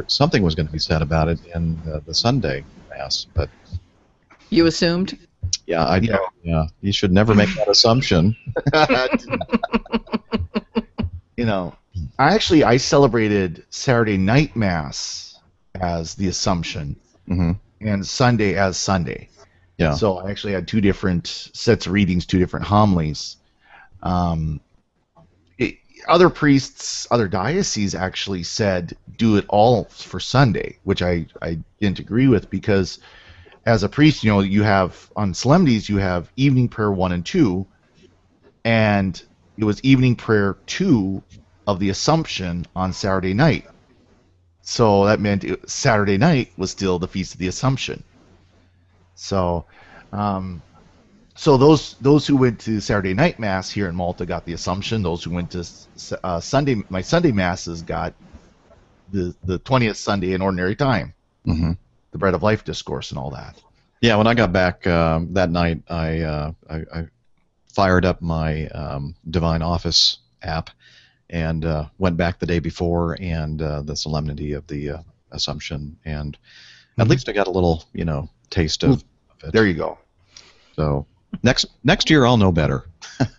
something was going to be said about it in the Sunday Mass. But You assumed? yeah, you should never make that assumption. I celebrated Saturday night Mass as the Assumption and Sunday as Sunday. Yeah. So I actually had two different sets of readings, two different homilies. Other priests, other dioceses actually said do it all for Sunday, which I didn't agree with because as a priest, you have on solemnities you have evening prayer 1 and 2, and it was evening prayer 2 of the Assumption on Saturday night. So that meant Saturday night was still the Feast of the Assumption. So, so those who went to Saturday night Mass here in Malta got the Assumption. Those who went to my Sunday Masses got the 20th Sunday in Ordinary Time, the Bread of Life discourse and all that. Yeah, when I got back that night, I fired up my Divine Office app and went back the day before and the solemnity of the Assumption, and at least I got a little, taste of it. There you go. So next year I'll know better.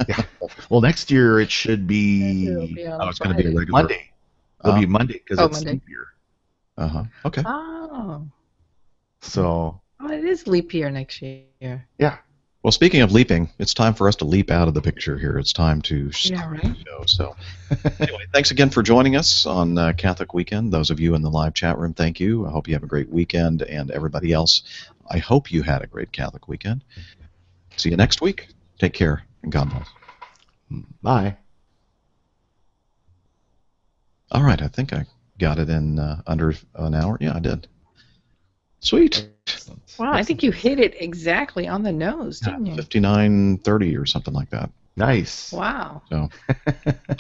Yeah. Well, next year it should be. It's going to be a regular Monday. It'll be Monday because it's Monday. leap year. Okay. Oh. So. Oh, it is leap year next year. Yeah. Well, speaking of leaping, it's time for us to leap out of the picture here. It's time to start the show. So, anyway, thanks again for joining us on Catholic Weekend. Those of you in the live chat room, thank you. I hope you have a great weekend, and everybody else, I hope you had a great Catholic weekend. See you next week. Take care, and God bless. Bye. All right, I think I got it in under an hour. Yeah, I did. Sweet. Wow, I think you hit it exactly on the nose, didn't you? 59:30 or something like that. Nice. Wow. So,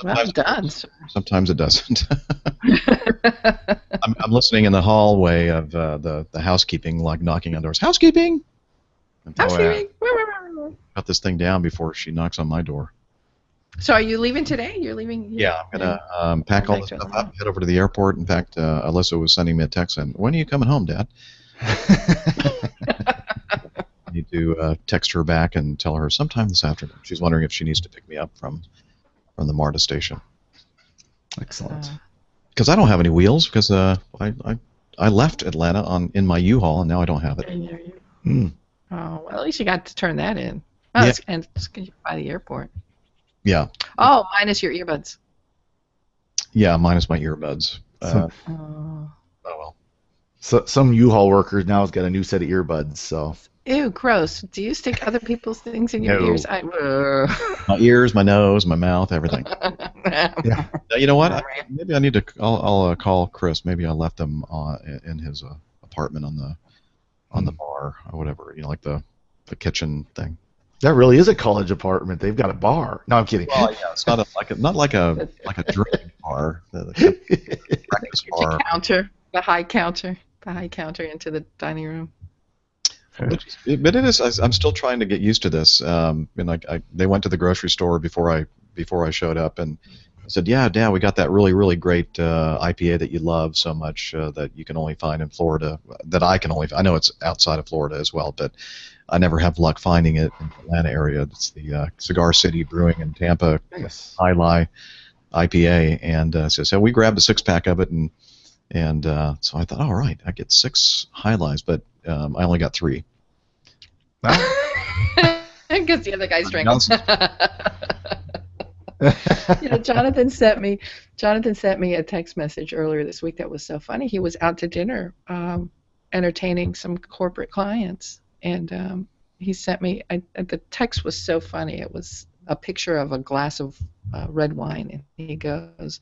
well done, sir. Sometimes it doesn't. I'm listening in the hallway of the housekeeping, like knocking on doors. Housekeeping! Housekeeping! Got this thing down before she knocks on my door. So are you leaving today? You're leaving? Yeah, I'm going to pack all this stuff up, head over to the airport. In fact, Alyssa was sending me a text saying, when are you coming home, Dad? I need to text her back and tell her sometime this afternoon. She's wondering if she needs to pick me up from the MARTA station. Excellent. Because I don't have any wheels because I left Atlanta in my U-Haul and now I don't have it. Oh, well, at least you got to turn that in. Oh, yeah. And it's by the airport. Yeah. Oh, minus your earbuds. Yeah, minus my earbuds. Oh well. So some U-Haul workers now has got a new set of earbuds. So. Ew, gross. Do you stick other people's things in your ears? My ears, my nose, my mouth, everything. Yeah. You know what? Maybe I need to. I'll call Chris. Maybe I left them in his apartment on the bar or whatever. Like the kitchen thing. That really is a college apartment. They've got a bar. No, I'm kidding. Well, yeah, it's not like a drinking bar. The breakfast bar. The high counter into the dining room. But it is. I'm still trying to get used to this. And they went to the grocery store before I showed up, and I said, "Yeah, Dad, we got that really, really great IPA that you love so much that you can only find in Florida. That I can only. I know it's outside of Florida as well, but I never have luck finding it in the Atlanta area. It's the Cigar City Brewing in Tampa High Lie IPA, and so we grabbed a 6-pack of it, and so I thought, all right, I get 6 High Lies, but I only got 3. Because the other guys drank them. Jonathan sent me a text message earlier this week that was so funny. He was out to dinner entertaining some corporate clients, and he sent me the text was so funny. It was a picture of a glass of red wine, and he goes,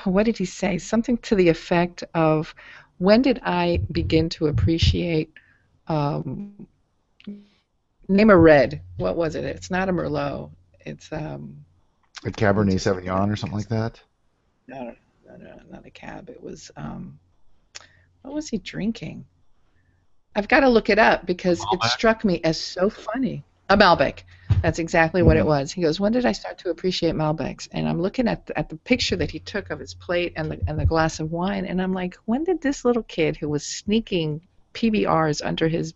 what did he say? Something to the effect of, when did I begin to appreciate, um, name a red. What was it? It's not a Merlot. It's A Cabernet Sauvignon or something like that. no, not a cab. It was what was he drinking? I've got to look it up because it struck me as so funny. A Malbec. That's exactly what it was. He goes, when did I start to appreciate Malbecs? And I'm looking at the picture that he took of his plate and the glass of wine, and I'm like, when did this little kid who was sneaking PBRs under his,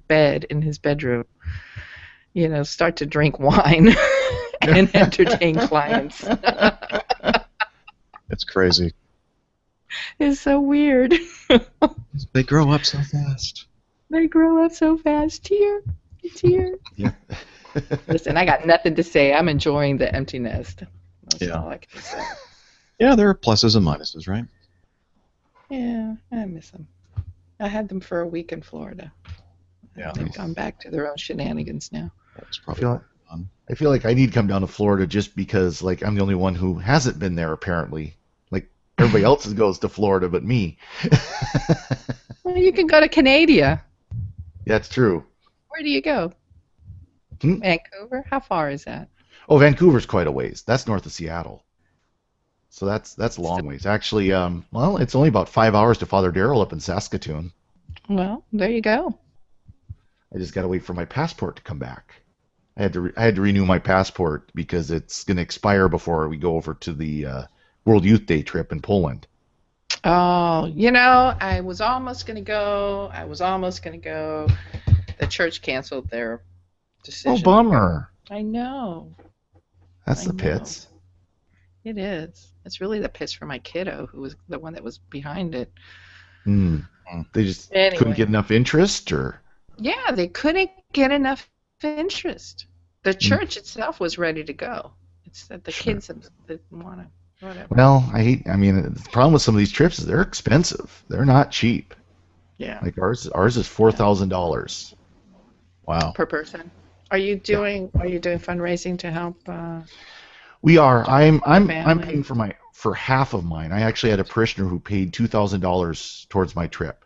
bed in his bedroom, start to drink wine and entertain clients? It's crazy. It's so weird. They grow up so fast. They grow up so fast. Tear. Yeah. Listen, I got nothing to say. I'm enjoying the empty nest. That's Yeah. all I can say. Yeah, there are pluses and minuses, right? Yeah, I miss them. I had them for a week in Florida. Yeah. They've gone back to their own shenanigans now. That's I probably feel, fun. I feel like I need to come down to Florida just because, like, I'm the only one who hasn't been there apparently. Like, everybody else goes to Florida but me. Well, you can go to Canada. That's true. Where do you go? Vancouver? How far is that? Oh, Vancouver's quite a ways. That's north of Seattle. So that's a long ways. Actually, well, it's only about 5 hours to Father Darrell up in Saskatoon. Well, there you go. I just got to wait for my passport to come back. I had to renew my passport because it's going to expire before we go over to the World Youth Day trip in Poland. Oh, I was almost going to go. The church canceled their decision. Oh, bummer. I know. That's I the know. pits. It is. It's really the piss for my kiddo, who was the one that was behind it. They just Anyway. couldn't get enough interest, or? Yeah, they couldn't get enough interest. The church itself was ready to go. It's that the kids didn't want to. Whatever. Well, the problem with some of these trips is they're expensive. They're not cheap. Yeah. Like ours is $4,000. Wow. Per person. Are you doing fundraising to help? We are. I'm family? paying for half of mine. I actually had a parishioner who paid $2,000 towards my trip.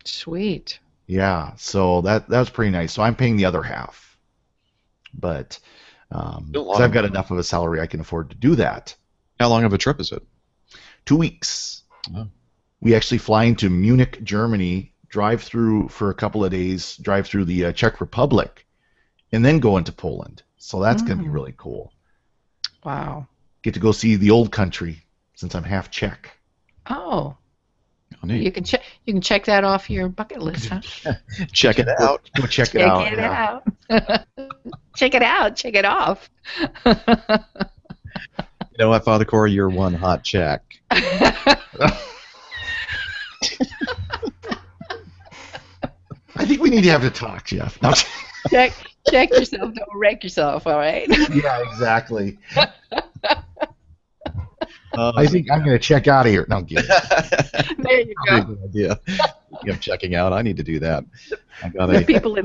Sweet. Yeah, so that was pretty nice. So I'm paying the other half, but 'cause I've got enough of a salary I can afford to do that. How long of a trip is it? 2 weeks. Oh. We actually fly into Munich, Germany, drive through for a couple of days, drive through the Czech Republic, and then go into Poland. So that's going to be really cool. Wow. Get to go see the old country since I'm half Czech. Oh. Oh, neat. You can check that off your bucket list, huh? Check it out. Go check it out. Check it yeah. out. Check it out. Check it off. You know what, Father Corey? You're one hot check. I think we need to have a talk, Jeff. No. Check yourself. Don't wreck yourself. All right. Yeah, exactly. I think I'm going to check out of here. No, I'm kidding. There you Probably a go. good idea. Speaking of checking out, I need to do that. I got The people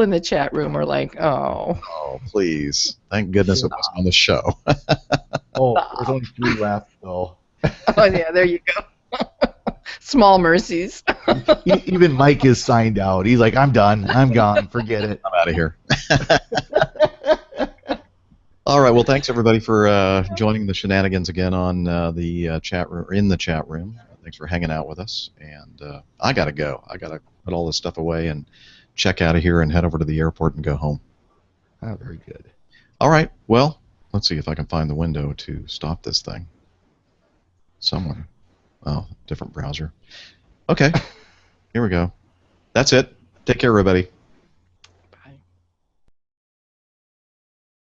in the chat room are like, oh. Oh, please! Thank goodness it wasn't on the show. Oh, there's only 3 left, though. Oh yeah, there you go. Small mercies. Even Mike is signed out. He's like, I'm done. I'm gone. Forget it. I'm out of here. All right. Well, thanks everybody for joining the shenanigans again on the chat room, or in the chat room. Thanks for hanging out with us. And I gotta go. I gotta put all this stuff away and check out of here and head over to the airport and go home. Oh, very good. All right. Well, let's see if I can find the window to stop this thing. Somewhere. Oh, different browser. Okay. Here we go. That's it. Take care, everybody.